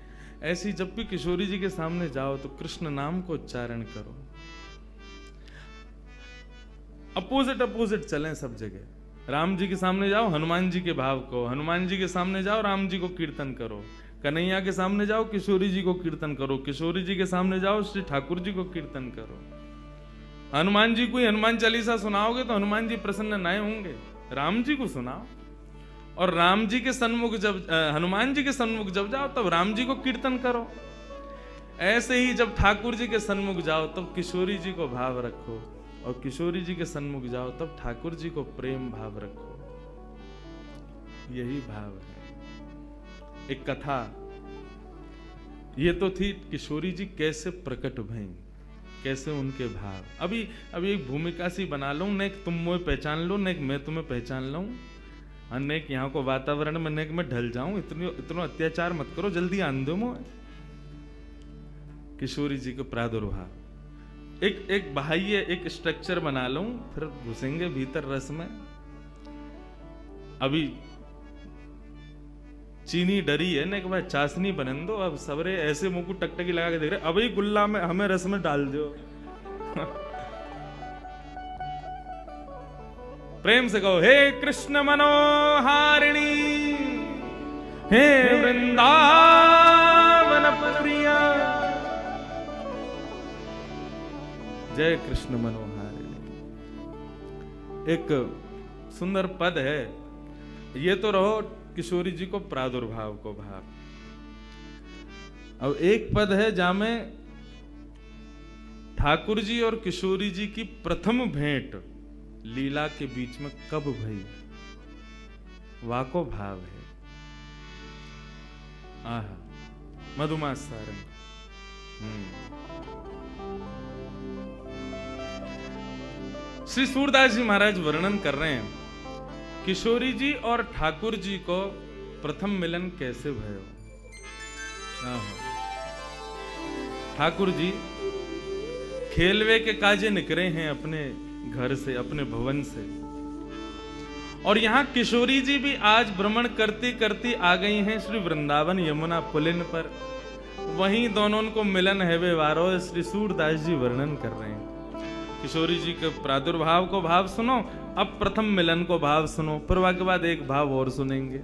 ऐसी जब भी किशोरी जी के सामने जाओ तो कृष्ण नाम को उच्चारण करो। अपोजिट चलें सब जगह। राम जी के सामने जाओ, हनुमान जी के भाव को, हनुमान जी के सामने जाओ, राम जी को कीर्तन करो। कन्हैया के सामने जाओ, किशोरी जी को कीर्तन करो। किशोरी जी के सामने जाओ, श्री ठाकुर जी को कीर्तन करो। हनुमान जी को हनुमान चालीसा सुनाओगे तो हनुमान जी प्रसन्न नहीं होंगे, राम जी को सुनाओ। और राम जी के सन्मुख जब हनुमान जी के सन्मुख जब जाओ तब राम जी को कीर्तन करो। ऐसे ही जब ठाकुर जी के सन्मुख जाओ तब किशोरी जी को भाव रखो, और किशोरी जी के सन्मुख जाओ तब ठाकुर जी को प्रेम भाव रखो। यही भाव है। एक कथा ये तो थी किशोरी जी कैसे प्रकट भई, कैसे उनके भाव। अभी एक भूमिका सी बना लूं, न तुम मुझे पहचान लो, न मैं तुम्हें पहचान लूं, और न यहाँ को वातावरण में न मैं ढल जाऊं। इतना अत्याचार मत करो, जल्दी आन दो मुझे। किशोरी जी को प्रादुर्भाव, एक बाह्य एक स्ट्रक्चर बना लूं, फिर घुसेंगे भीतर रस में। अभी चीनी डरी है ना कि भाई चाशनी बनन दो, अब सबरे ऐसे मुंह को टकटकी लगा के देख रहे, अभी गुल्ला में हमें रस में डाल दो। प्रेम से कहो, हे कृष्ण मनोहारिणी, हे वृंदावन प्रिया, जय कृष्ण मनोहारिणी। एक सुंदर पद है। ये तो रहो किशोरी जी को प्रादुर्भाव को भाव। अब एक पद है जहां में ठाकुर जी और किशोरी जी की प्रथम भेंट लीला के बीच में कब भई, वाको भाव है। आहा, मधुमास सारंग। श्री सूरदास जी महाराज वर्णन कर रहे हैं किशोरी जी और ठाकुर जी को प्रथम मिलन कैसे भयो। ठाकुर जी खेलवे के काजे निकले हैं अपने घर से, अपने भवन से, और यहां किशोरी जी भी आज भ्रमण करती करती आ गई हैं श्री वृंदावन यमुना पुलिन पर। वहीं दोनों को मिलन है वे वारो, श्री सूरदास जी वर्णन कर रहे हैं। किशोरी जी के प्रादुर्भाव को भाव सुनो, अब प्रथम मिलन को भाव सुनो, फिर के बाद एक भाव और सुनेंगे।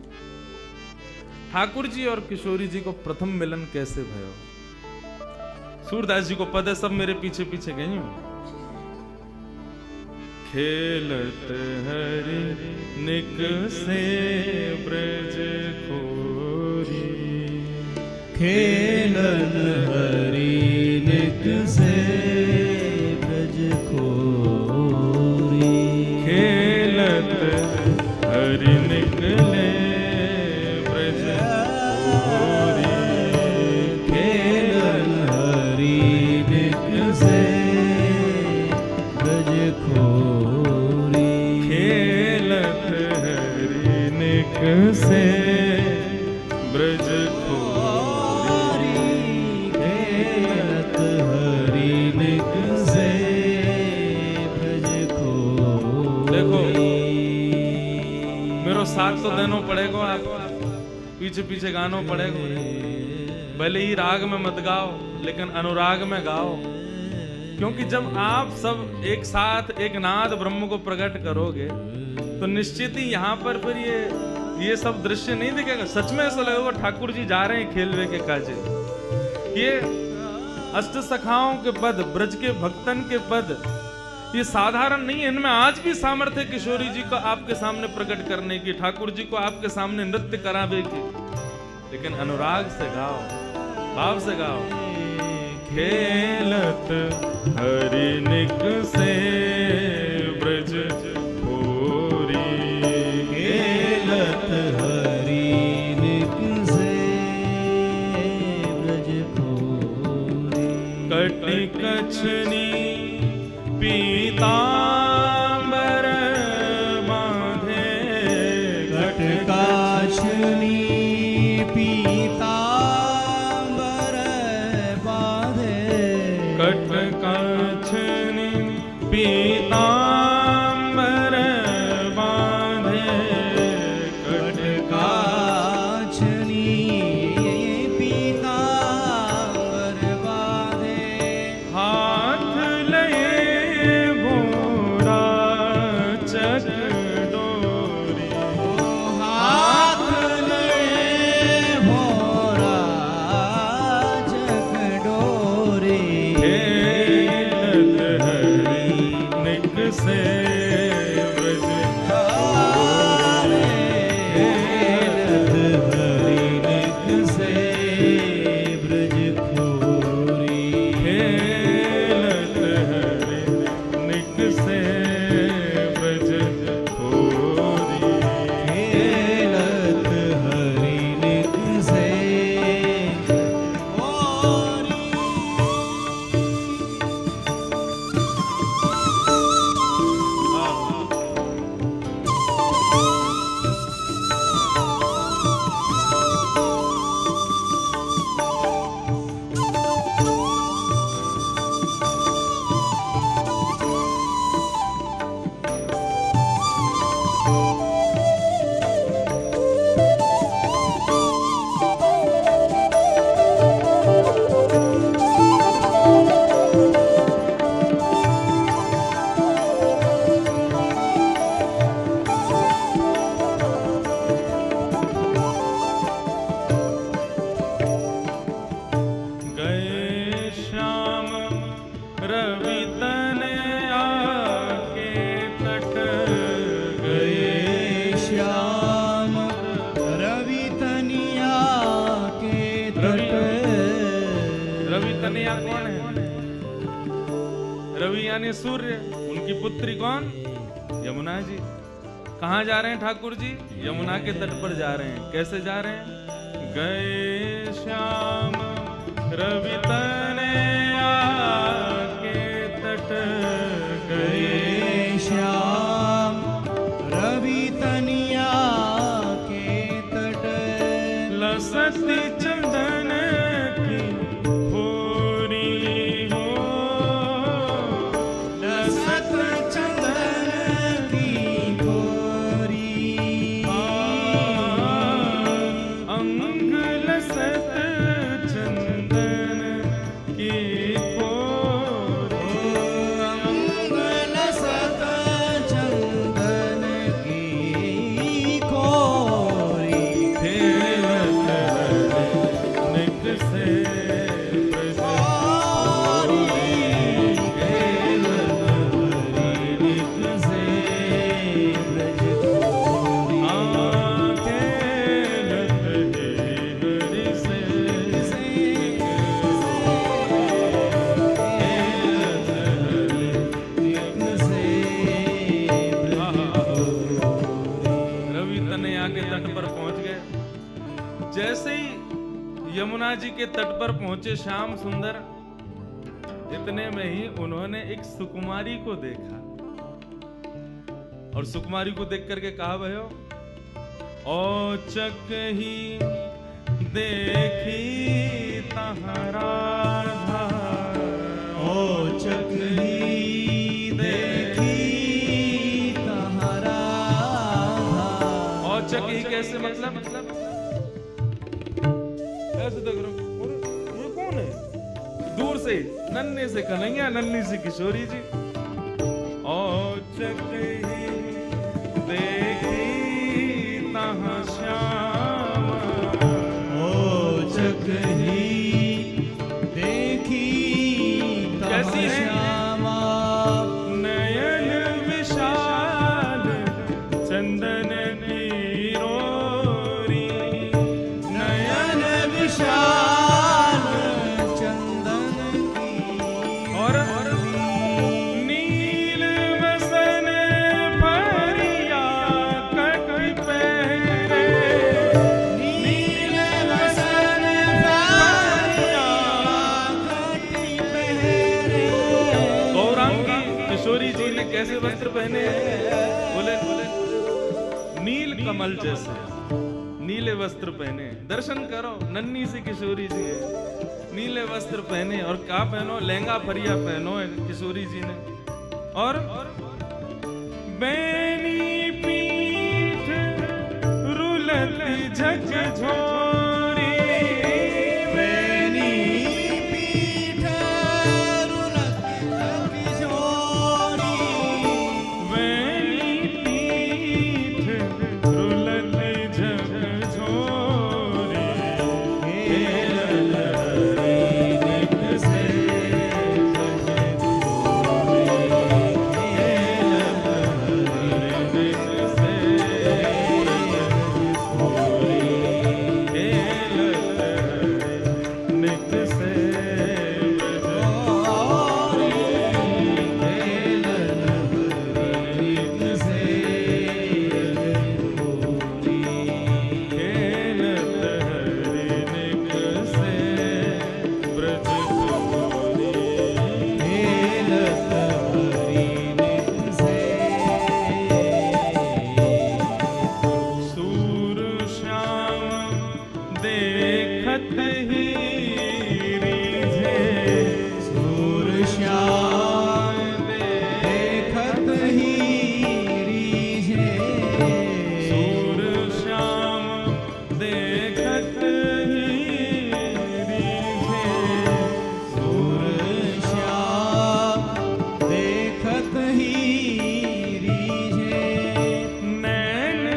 ठाकुर जी और किशोरी जी को प्रथम मिलन कैसे भयो। सूरदास जी को पद है, सब मेरे पीछे पीछे गई हूं। खेलत हरि निक से ब्रज खोरी, खेलत हरि निक से ब्रज खोरी, खेलत हरि निकले ब्रज खोरी, खेलत हरि निक से ब्रज खोरी, खेलत हरि निक से ब्रज खोरी, खेलत हरि निक से ब्रज खोरी। देखो मेरा साथ तो देना पड़ेगा, आप पीछे पीछे गाना पड़ेगा। भले ही राग में मत गाओ, लेकिन अनुराग में गाओ, क्योंकि जब आप सब एक साथ एक नाद ब्रह्म को प्रकट करोगे तो निश्चित ही यहाँ पर फिर ये सब दृश्य नहीं दिखेगा। सच में ऐसा लगेगा ठाकुर जी जा रहे हैं खेलवे के काजे। ये अष्ट सखाओं के पद, ब्रज के भक्तन के पद, ये साधारण नहीं है। इनमें आज भी सामर्थ्य किशोरी जी को आपके सामने प्रकट करने की, ठाकुर जी को आपके सामने नृत्य करावे की, लेकिन अनुराग से गाओ, भाव से गाओ। खेलत हरि निक से ब्रज खोरी, खेलत हरि निक से ब्रज खोरी, कटि कछनी पीतांबर बांधे, कट काछनी पीतांबर बांधे, कट काछनी पीतांबर तनया कौन है? रवि यानी सूर्य। उनकी पुत्री कौन? यमुना जी। कहाँ जा रहे हैं ठाकुर जी? यमुना के तट पर जा रहे हैं। कैसे जा रहे हैं? गए श्याम रवि तनया के तट, गए श्याम रवि तनिया के तट, लसती चंदन की खोरी हो, लसत चंदन की खोरी, अंग लसत चंदन की खोरी, अंग लसत चंदन की खोरी, निक से रवि तनया के तट पर पहुंच गए। जैसे ही यमुना जी के तट पर पहुंचे श्याम सुंदर, इतने में ही उन्होंने एक सुकुमारी को देखा और सुकुमारी को देख करके कहा भयो, औचक ही देखी तहरा धार, औचक ही देखी तहरा धार। औचक ही कैसे मतलब ऐसे देख रहा हूं, ये कौन है? दूर से नन्हे से कन्हैया, नन्ही सी किशोरी जी। औचक ही देखी तहाँ श्याम, औचक ही देखी कैसी है? श्यामा, नयन विशाल चंदन की रोरी, नयन विशाल चंदन की, और नील वसन भरिया कट पहरे, नील वसन भरिया कटी पहरे। गौरांगी किशोरी जी ने कैसे वस्त्र पहने हैं? बोले नील कमल जैसे नीले वस्त्र पहने। दर्शन करो, नन्ही सी किशोरी जी है, नीले वस्त्र पहने। और क्या पहनो? लहंगा फरिया पहनो है किशोरी जी ने। और बैनी पीठ रुलती झकझोरी, बैनी पीठ रुलती झकझोरी, बैनी पीठ रुलती झकझोरी, खेल निक से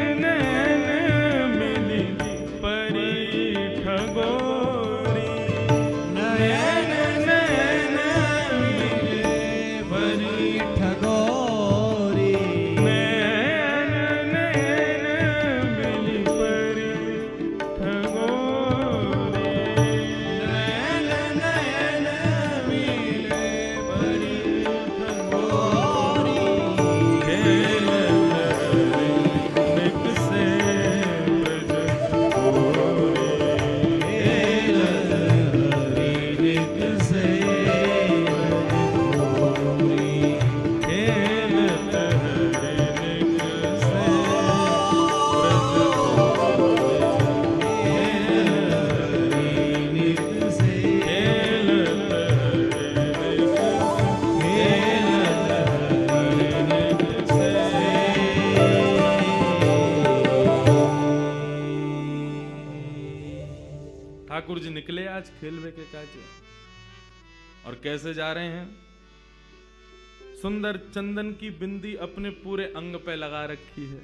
नैन मिली परी ठगोरी, ठाकुर जी निकले आज खेलवे के काजे, और कैसे जा रहे हैं? सुंदर चंदन की बिंदी अपने पूरे अंग पे लगा रखी है,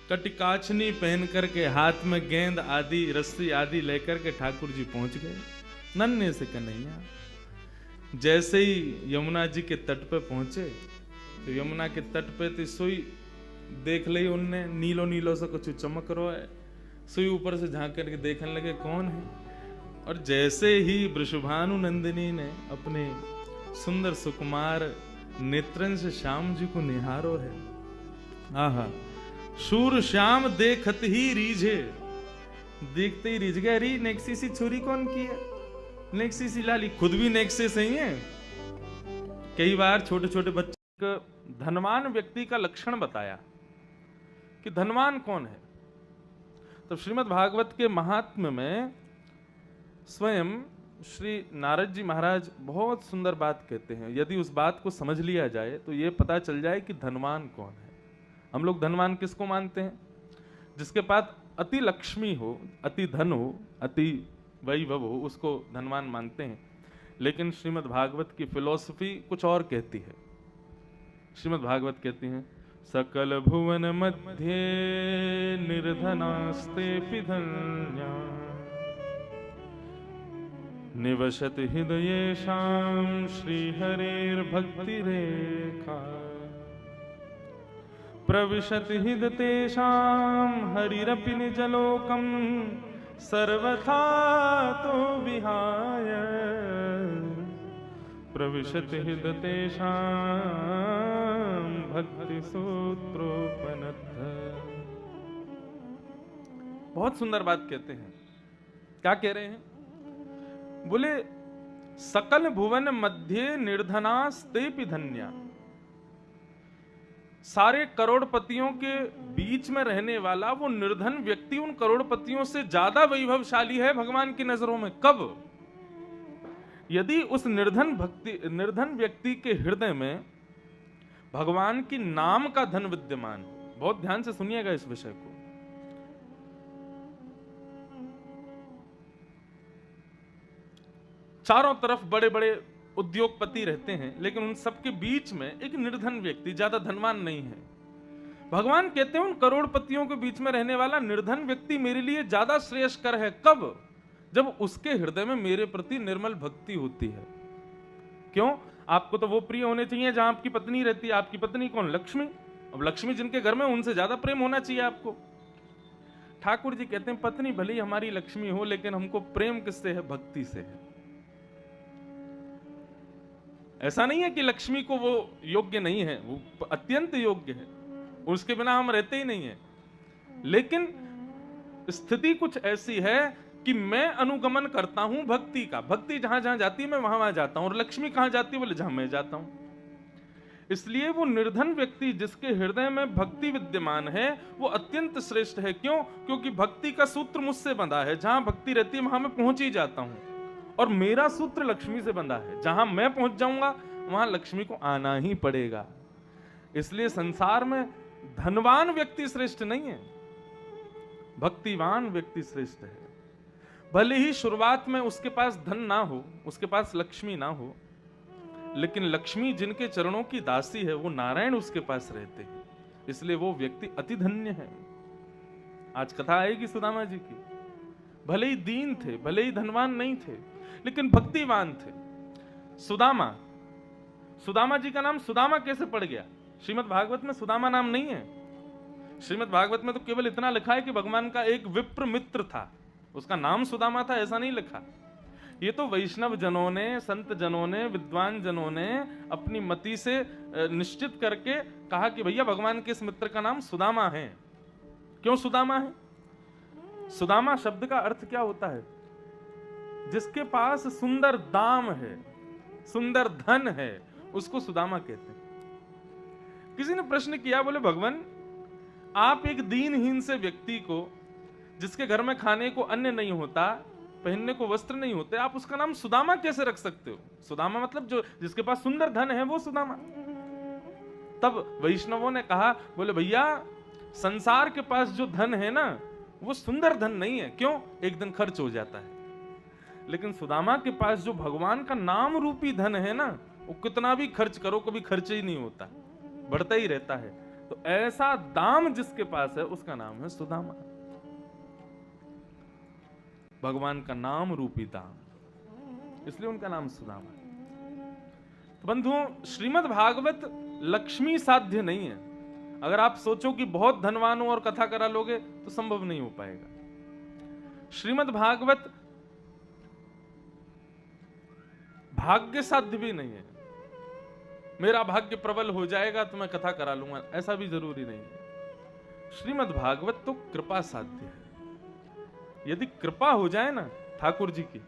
कटिकाचनी पहन करके हाथ में गेंद आदि रस्सी आदि लेकर के ठाकुर जी पहुंच गए नन्हे से कन्हैया। जैसे ही यमुना जी के तट पे पहुंचे तो यमुना के तट पे तो सुई देख ली उनने, नीलो नीलो सा कुछ चमक रहा है। सुई ऊपर से झांक करके देखने लगे कौन है, और जैसे ही वृषभानु नंदिनी ने अपने सुंदर सुकुमार नेत्रन से श्याम जी को निहारो है। आहा, शूर श्याम देखत ही रीझे, देखते ही रीझ गया। अरे नेक्सी सी छुरी कौन की है? नेक्सी सी लाली, खुद भी नेक्से सही है। कई बार छोटे छोटे बच्चे को धनवान व्यक्ति का लक्षण बताया कि धनवान कौन है, तो श्रीमद् भागवत के महात्म्य में स्वयं श्री नारद जी महाराज बहुत सुंदर बात कहते हैं। यदि उस बात को समझ लिया जाए तो यह पता चल जाए कि धनवान कौन है। हम लोग धनवान किसको मानते हैं? जिसके पास अति लक्ष्मी हो, अति धन हो, अति वैभव हो, उसको धनवान मानते हैं। लेकिन श्रीमद् भागवत की फिलॉसफी कुछ और कहती है। श्रीमद् भागवत कहती है, सकल भुवन मध्य निर्धनास्ते धन्या निवसत हृदयेषां श्रीहरेर्भक्ति रेखा प्रविशत हृदयेषां हरिरपि निजलोकं सर्वथा तो विहाय प्रविशत हृदयेषां भक्ति सूत्रोपनद्ध। बहुत सुंदर बात कहते हैं। क्या कह रहे हैं? बोले सकल भुवन मध्य निर्धनास्तेपि धन्या, सारे करोड़पतियों के बीच में रहने वाला वो निर्धन व्यक्ति उन करोड़पतियों से ज्यादा वैभवशाली है भगवान की नजरों में। कब? यदि उस निर्धन व्यक्ति के हृदय में भगवान की नाम का धन विद्यमान। बहुत ध्यान से सुनिएगा इस विषय को। चारों तरफ बड़े बड़े उद्योगपति रहते हैं, लेकिन उन सबके बीच में एक निर्धन व्यक्ति, ज्यादा धनवान नहीं है। भगवान कहते हैं उन करोड़पतियों के बीच में रहने वाला निर्धन व्यक्ति मेरे लिए ज्यादा श्रेयस्कर है। कब? जब उसके हृदय में मेरे प्रति निर्मल भक्ति होती है। क्यों? आपको तो वो प्रिय होने चाहिए जहां आपकी पत्नी रहती है। आपकी पत्नी कौन? लक्ष्मी। अब लक्ष्मी जिनके घर में, उनसे ज्यादा प्रेम होना चाहिए आपको। ठाकुर जी कहते हैं पत्नी भले ही हमारी लक्ष्मी हो, लेकिन हमको प्रेम किससे है? भक्ति से है। ऐसा नहीं है कि लक्ष्मी को वो योग्य नहीं है, वो अत्यंत योग्य है, उसके बिना हम रहते ही नहीं है। लेकिन स्थिति कुछ ऐसी है कि मैं अनुगमन करता हूं भक्ति का। भक्ति जहां जहां जाती है मैं वहां वहां जाता हूं, और लक्ष्मी कहां जाती है? बोले जहां मैं जाता हूं। इसलिए वो निर्धन व्यक्ति जिसके हृदय में भक्ति विद्यमान है वो अत्यंत श्रेष्ठ है। क्यों? क्योंकि भक्ति का सूत्र मुझसे बंधा है। जहां भक्ति रहती है वहां मैं पहुंच ही जाता हूं, और मेरा सूत्र लक्ष्मी से बंधा है। जहां मैं पहुंच जाऊंगा वहां लक्ष्मी को आना ही पड़ेगा। इसलिए संसार में धनवान व्यक्ति श्रेष्ठ नहीं है, भक्तिवान व्यक्ति श्रेष्ठ है। भले ही शुरुआत में उसके पास धन ना हो, उसके पास लक्ष्मी ना हो, लेकिन लक्ष्मी जिनके चरणों की दासी है वो नारायण उसके पास रहते हैं, इसलिए वो व्यक्ति अति धन्य है। आज कथा आएगी सुदामा जी की। भले ही दीन थे, भले ही धनवान नहीं थे, लेकिन भक्तिवान थे। सुदामा जी का नाम सुदामा कैसे पड़ गया? श्रीमद् भागवत में सुदामा नाम नहीं है। श्रीमद् भागवत में तो केवल इतना लिखा है कि भगवान का एक विप्र मित्र था, उसका नाम सुदामा था, ऐसा नहीं लिखा। ये तो वैष्णव जनों ने, संत जनों ने, विद्वान जनों ने अपनी मति से निश्चित करके कहा कि भैया भगवान के इस मित्र का नाम सुदामा है। क्यों सुदामा है? सुदामा शब्द का अर्थ क्या होता है? जिसके पास सुंदर दाम है, सुंदर धन है, उसको सुदामा कहते हैं। किसी ने प्रश्न किया, बोले भगवान आप एक दीनहीन से व्यक्ति को, जिसके घर में खाने को अन्न नहीं होता, पहनने को वस्त्र नहीं होते, आप उसका नाम सुदामा कैसे रख सकते हो? सुदामा मतलब जो जिसके पास सुंदर धन है वो सुदामा। तब वैष्णवों ने कहा, बोले भैया संसार के पास जो धन है ना वो सुंदर धन नहीं है। क्यों? एक दिन खर्च हो जाता है। लेकिन सुदामा के पास जो भगवान का नाम रूपी धन है ना, वो कितना भी खर्च करो कभी खर्च ही नहीं होता, बढ़ता ही रहता है। तो ऐसा दाम जिसके पास है उसका नाम है सुदामा, भगवान का नाम रूपी दाम, इसलिए उनका नाम सुदामा। तो बंधुओं, श्रीमद् भागवत लक्ष्मी साध्य नहीं है। अगर आप सोचो कि बहुत धनवान हो और कथा करा लोगे तो संभव नहीं हो पाएगा। श्रीमद् भागवत भाग्य साध्य भी नहीं है। मेरा भाग्य प्रबल हो जाएगा तो मैं कथा करा लूंगा, ऐसा भी जरूरी नहीं है। श्रीमद् भागवत तो कृपा साध्य है। यदि कृपा हो जाए ना ठाकुर जी की,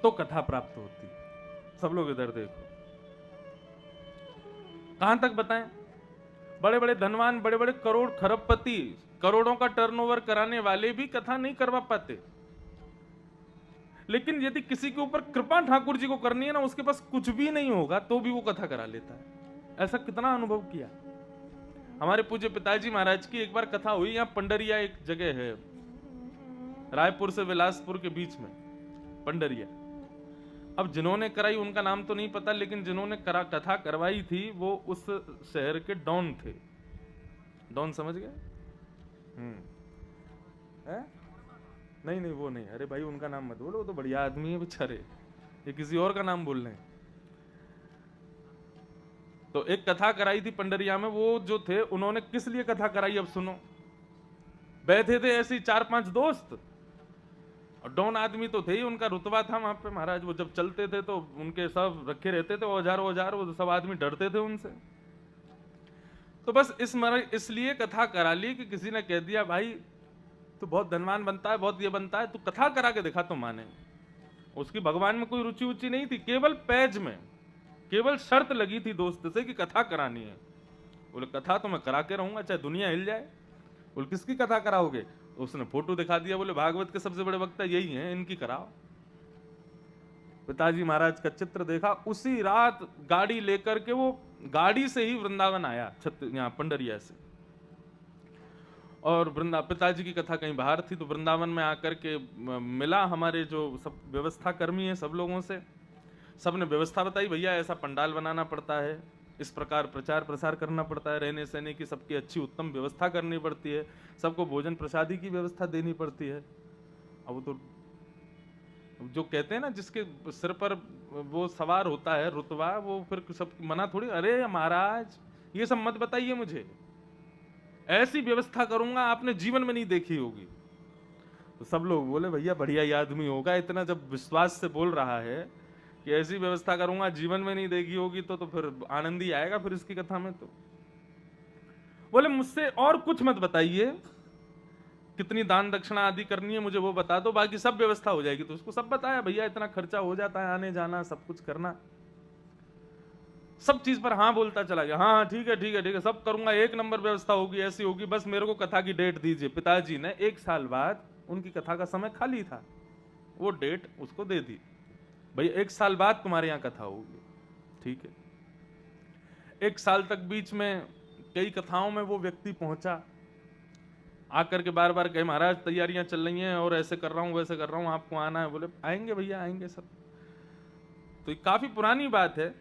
तो कथा प्राप्त होती है। सब लोग इधर देखो, कहां तक बताएं? बड़े बड़े धनवान, बड़े बड़े करोड़ खरबपति, करोड़ों का टर्नओवर कराने वाले भी कथा नहीं करवा पाते। लेकिन यदि किसी के ऊपर कृपा ठाकुर जी को करनी है ना, उसके पास कुछ भी नहीं होगा तो भी वो कथा करा लेता है। ऐसा कितना अनुभव किया। हमारे पूज्य पिताजी महाराज की एक बार कथा हुई, यहां पंडरिया एक जगह है, रायपुर से बिलासपुर के बीच में पंडरिया। अब जिन्होंने कराई उनका नाम तो नहीं पता, लेकिन जिन्होंने कथा करवाई थी वो उस शहर के डॉन थे। डॉन समझ गए? नहीं नहीं, वो नहीं। अरे भाई उनका नाम मत बोलो, वो तो बढ़िया आदमी है बेचारे, ये किसी और का नाम बोल रहे हैं। तो एक कथा कराई थी पंडरिया में, वो जो थे उन्होंने किस लिए कथा कराई अब सुनो। बैठे थे ऐसे 4-5 दोस्त, और डॉन आदमी तो थे ही, उनका रुतबा था वहां पे महाराज। वो जब चलते थे तो उनके सब रखे रहते थे औजार, वो सब आदमी डरते थे उनसे। तो बस इसलिए कथा करा ली कि किसी ने कह दिया भाई तो बहुत धनवान बनता है, बहुत ये बनता है, तू कथा करा के दिखा तो माने। उसकी भगवान में कोई रुचि उची नहीं थी, केवल पैज में केवल शर्त लगी थी दोस्त से कि कथा करानी है। बोले कथा तो मैं करा के रहूंगा चाहे दुनिया हिल जाए। बोले किसकी कथा कराओगे? उसने फोटो दिखा दिया, बोले भागवत के सबसे बड़े वक्ता यही हैं, इनकी कराओ। पिताजी महाराज का चित्र देखा, उसी रात गाड़ी लेकर के वो गाड़ी से ही वृंदावन आया, यहाँ पंडरिया से। और पिताजी की कथा कहीं बाहर थी, तो वृंदावन में आकर के मिला हमारे जो सब व्यवस्था कर्मी है सब लोगों से। सबने व्यवस्था बताई, भैया ऐसा पंडाल बनाना पड़ता है, इस प्रकार प्रचार प्रसार करना पड़ता है, रहने सहने की सबकी अच्छी उत्तम व्यवस्था करनी पड़ती है, सबको भोजन प्रसादी की व्यवस्था देनी पड़ती है। अब तो जो कहते हैं ना जिसके सिर पर वो सवार होता है रुतबा, वो फिर सब मना थोड़ी, अरे महाराज ये सब मत बताइए मुझे, ऐसी व्यवस्था करूंगा आपने जीवन में नहीं देखी होगी। तो सब लोग बोले भैया बढ़िया ही आदमी होगा, इतना जब विश्वास से बोल रहा है कि ऐसी व्यवस्था करूंगा जीवन में नहीं देखी होगी तो फिर आनंद ही आएगा फिर इसकी कथा में। तो बोले मुझसे और कुछ मत बताइए, कितनी दान दक्षिणा आदि करनी है मुझे वो बता दो, बाकी सब व्यवस्था हो जाएगी। तो उसको सब बताया, भैया इतना खर्चा हो जाता है, आने जाना सब कुछ करना। सब चीज पर हाँ बोलता चला गया, हाँ ठीक है ठीक है ठीक है, सब करूंगा, एक नंबर व्यवस्था होगी, ऐसी होगी, बस मेरे को कथा की डेट दीजिए। पिताजी ने 1 साल बाद, उनकी कथा का समय खाली था, वो डेट उसको दे दी, भाई 1 साल बाद तुम्हारे यहाँ कथा होगी। ठीक है। 1 साल तक बीच में कई कथाओं में वो व्यक्ति पहुंचा, आकर के बार बार कहे महाराज तैयारियां चल रही हैं और ऐसे कर रहा हूं वैसे कर रहा हूं, आपको आना है। बोले आएंगे भैया आएंगे सब। तो ये काफी पुरानी बात है।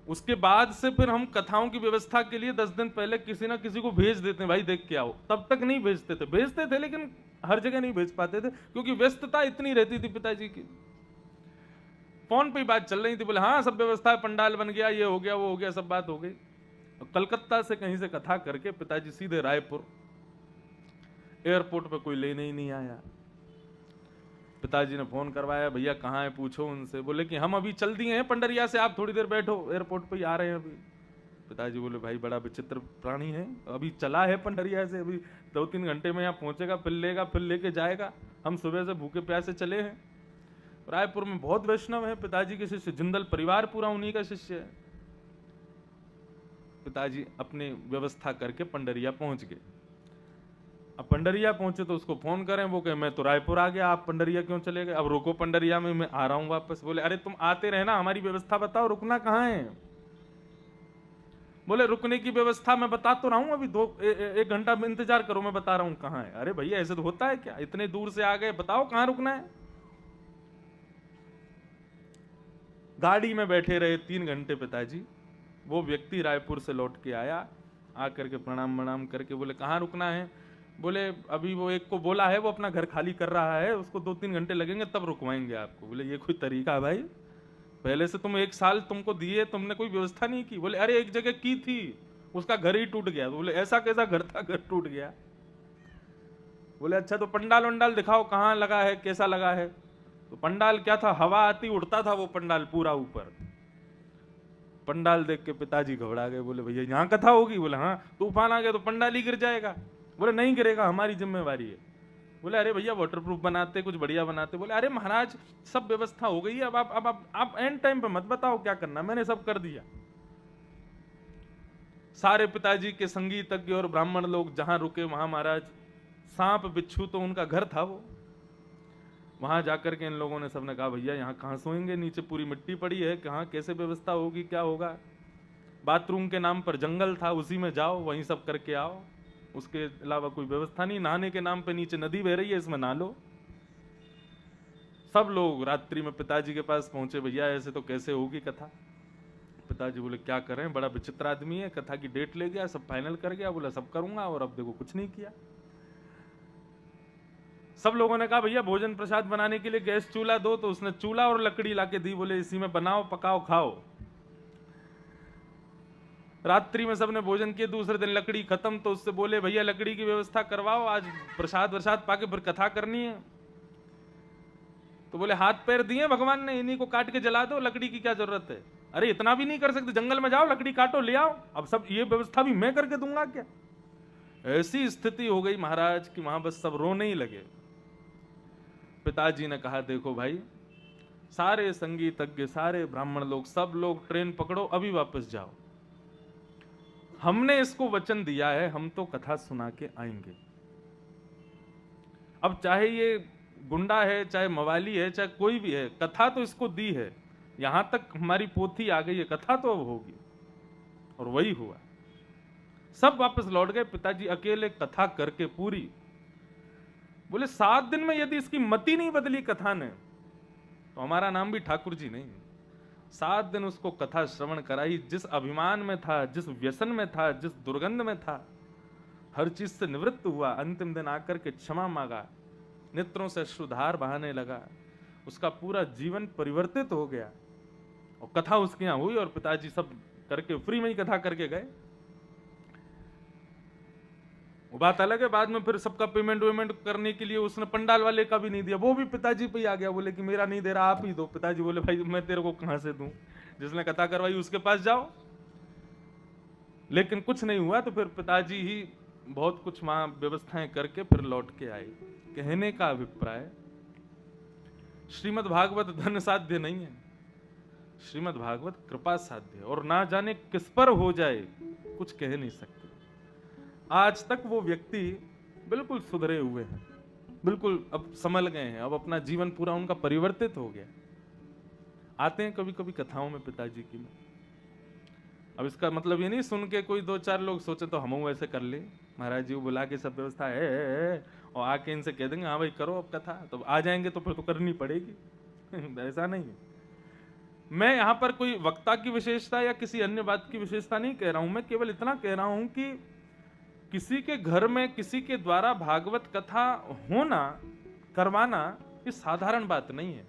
उसके बाद से फिर हम कथाओं की व्यवस्था के लिए 10 दिन पहले किसी ना किसी को भेज देते हैं, भाई देख के आओ। तब तक नहीं भेजते थे लेकिन हर जगह नहीं भेज पाते थे क्योंकि व्यस्तता इतनी रहती थी पिताजी की। फोन पे ही बात चल रही थी, बोले हाँ सब व्यवस्था है, पंडाल बन गया, ये हो गया वो हो गया, सब बात हो गई। कलकत्ता से कहीं से कथा करके पिताजी सीधे रायपुर, एयरपोर्ट पे कोई लेने ही नहीं आया। पिताजी ने फोन करवाया, भैया कहाँ है पूछो उनसे। बोले कि हम अभी चल दिए हैं पंडरिया से, आप थोड़ी देर बैठो, एयरपोर्ट पे ही आ रहे हैं अभी। पिताजी बोले भाई बड़ा विचित्र प्राणी है, अभी चला है पंडरिया से, अभी 2-3 घंटे में यहाँ पहुंचेगा, फिर लेगा, फिर लेके जाएगा। हम सुबह से भूखे प्यासे चले हैं। रायपुर में बहुत वैष्णव है, पिताजी के शिष्य, जिंदल परिवार पूरा उन्हीं का शिष्य है। पिताजी अपनी व्यवस्था करके पंडरिया पहुंच गए। अब पंडरिया पहुंचे तो उसको फोन करें, वो कहे मैं तो रायपुर आ गया, आप पंडरिया क्यों चले गए? अब रुको पंडरिया में, मैं आ रहा हूं वापस। बोले अरे तुम आते रहना, हमारी व्यवस्था बताओ, रुकना कहाँ है? बोले रुकने की व्यवस्था मैं बता तो रहा हूं, अभी एक घंटा में इंतजार करो, मैं बता रहा हूं कहां है। अरे भैया ऐसे तो होता है क्या, इतने दूर से आ गए, बताओ कहां रुकना है। गाड़ी में बैठे रहे 3 घंटे पिताजी। वो व्यक्ति रायपुर से लौट के आया, आकर के प्रणाम करके बोले कहाँ रुकना है। बोले अभी वो एक को बोला है, वो अपना घर खाली कर रहा है, उसको 2-3 घंटे लगेंगे तब रुकवाएंगे आपको। बोले ये कोई तरीका है भाई, पहले से तुम 1 साल तुमको दिए, तुमने कोई व्यवस्था नहीं की। बोले अरे एक जगह की थी, उसका घर ही टूट गया। बोले ऐसा कैसा घर था, घर टूट गया। बोले अच्छा तो पंडाल वंडाल दिखाओ कहाँ लगा है, कैसा लगा है। तो पंडाल क्या था, हवा आती उड़ता था वो पंडाल पूरा ऊपर। पंडाल देख के पिताजी घबरा गए। बोले भैया यहाँ कथा होगी। बोले हाँ, तूफान आ गया तो पंडाल ही गिर जाएगा। बोले नहीं गिरेगा, हमारी जिम्मेवारी है। बोले अरे भैया वाटरप्रूफ बनाते, कुछ बढ़िया बनाते। बोले अरे महाराज सब व्यवस्था हो गई है, अब आप एंड टाइम पे मत बताओ क्या करना, मैंने सब कर दिया। सारे पिताजी के संगीतज्ञ और ब्राह्मण लोग जहां रुके वहां महाराज सांप बिच्छू तो उनका घर था वो। वहां जाकर के इन लोगों ने सबने कहा भैया यहाँ कहाँ सोएंगे, नीचे पूरी मिट्टी पड़ी है, कहाँ कैसे व्यवस्था होगी, क्या होगा। बाथरूम के नाम पर जंगल था, उसी में जाओ, वहीं सब करके आओ, उसके अलावा कोई व्यवस्था नहीं। नहाने के नाम पे नीचे नदी बह रही है, इसमें नहा लो। सब लोग रात्रि में पिताजी के पास पहुंचे, भैया ऐसे तो कैसे होगी कथा। पिताजी बोले क्या करें, बड़ा विचित्र आदमी है, कथा की डेट ले गया, सब फाइनल कर गया। बोला सब करूंगा, और अब देखो कुछ नहीं किया। सब लोगों ने कहा भैया भोजन प्रसाद बनाने के लिए गैस चूल्हा दो, तो उसने चूल्हा और लकड़ी लाके दी। बोले इसी में बनाओ, पकाओ, खाओ। रात्रि में सबने भोजन किए, दूसरे दिन लकड़ी खत्म, तो उससे बोले भैया लकड़ी की व्यवस्था करवाओ, आज प्रसाद वरसाद पाके फिर कथा करनी है। तो बोले हाथ पैर दिए भगवान ने, इन्हीं को काट के जला दो, लकड़ी की क्या जरूरत है। अरे इतना भी नहीं कर सकते, जंगल में जाओ, लकड़ी काटो, ले आओ, अब सब ये व्यवस्था भी मैं करके दूंगा क्या। ऐसी स्थिति हो गई महाराज कि वहां बस सब रोने ही लगे। पिताजी ने कहा देखो भाई, सारे संगीतज्ञ, सारे ब्राह्मण लोग, सब लोग ट्रेन पकड़ो, अभी वापस जाओ। हमने इसको वचन दिया है, हम तो कथा सुना के आएंगे। अब चाहे ये गुंडा है, चाहे मवाली है, चाहे कोई भी है, कथा तो इसको दी है, यहां तक हमारी पोथी आ गई है, कथा तो अब होगी। और वही हुआ, सब वापस लौट गए। पिताजी अकेले कथा करके पूरी। बोले 7 दिन में यदि इसकी मति नहीं बदली कथा ने, तो हमारा नाम भी ठाकुर जी नहीं। 7 दिन उसको कथा श्रवण कराई। जिस अभिमान में था, जिस व्यसन में था, जिस दुर्गंध में था, हर चीज से निवृत्त हुआ। अंतिम दिन आकर के क्षमा मांगा, नेत्रों से अश्रुधार बहाने लगा, उसका पूरा जीवन परिवर्तित हो गया। और कथा उसके यहां हुई, और पिताजी सब करके फ्री में ही कथा करके गए। वो बात अलग है, बाद में फिर सबका पेमेंट वेमेंट करने के लिए उसने पंडाल वाले का भी नहीं दिया, वो भी पिताजी पे ही आ गया। बोले कि मेरा नहीं दे रहा, आप ही दो। पिताजी बोले भाई मैं तेरे को कहां से दूं, जिसने कथा करवाई उसके पास जाओ। लेकिन कुछ नहीं हुआ, तो फिर पिताजी ही बहुत कुछ वहां व्यवस्थाएं करके फिर लौट के आए। कहने का अभिप्राय, श्रीमद् भागवत धन साध्य नहीं है, श्रीमद् भागवत कृपा साध्य है। और ना जाने किस पर हो जाए कुछ कह नहीं सकते। आज तक वो व्यक्ति बिल्कुल सुधरे हुए हैं, बिल्कुल अब संभल गए हैं, अब अपना जीवन पूरा उनका परिवर्तित हो गया। आते हैं कभी कभी कथाओं में पिताजी की में। अब इसका मतलब ये नहीं सुन के कोई 2-4 लोग सोचे तो हम ऐसे कर ले, महाराज जी को बुला के सब व्यवस्था है और आके इनसे कह देंगे हाँ भाई करो अब कथा, तो आ जाएंगे तो फिर तो करनी पड़ेगी। ऐसा नहीं है। मैं यहां पर कोई वक्ता की विशेषता या किसी अन्य बात की विशेषता नहीं कह रहा हूं, मैं केवल इतना कह रहा हूं कि किसी के घर में किसी के द्वारा भागवत कथा होना, करवाना, ये साधारण बात नहीं है।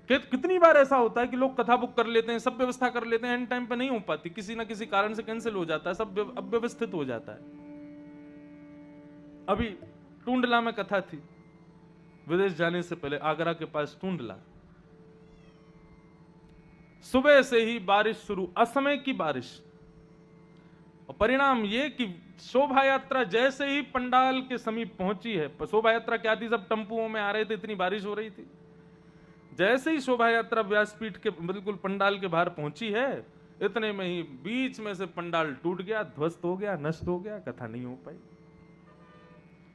कितनी बार ऐसा होता है कि लोग कथा बुक कर लेते हैं, सब व्यवस्था कर लेते हैं, एंड टाइम पे नहीं हो पाती, किसी ना किसी कारण से कैंसिल हो जाता है, सब अव्यवस्थित हो जाता है। अभी टूंडला में कथा थी, विदेश जाने से पहले आगरा के पास टूंडला, सुबह से ही बारिश शुरू, असमय की बारिश। और परिणाम ये कि शोभा यात्रा जैसे ही पंडाल के समीप पहुंची है, शोभा यात्रा क्या थी, सब टंपुओं में आ रहे थे, इतनी बारिश हो रही थी। जैसे ही शोभा यात्रा व्यासपीठ के बिल्कुल पंडाल के बाहर पहुंची है, इतने में ही बीच में से पंडाल टूट गया, ध्वस्त हो गया, नष्ट हो गया, कथा नहीं हो पाई।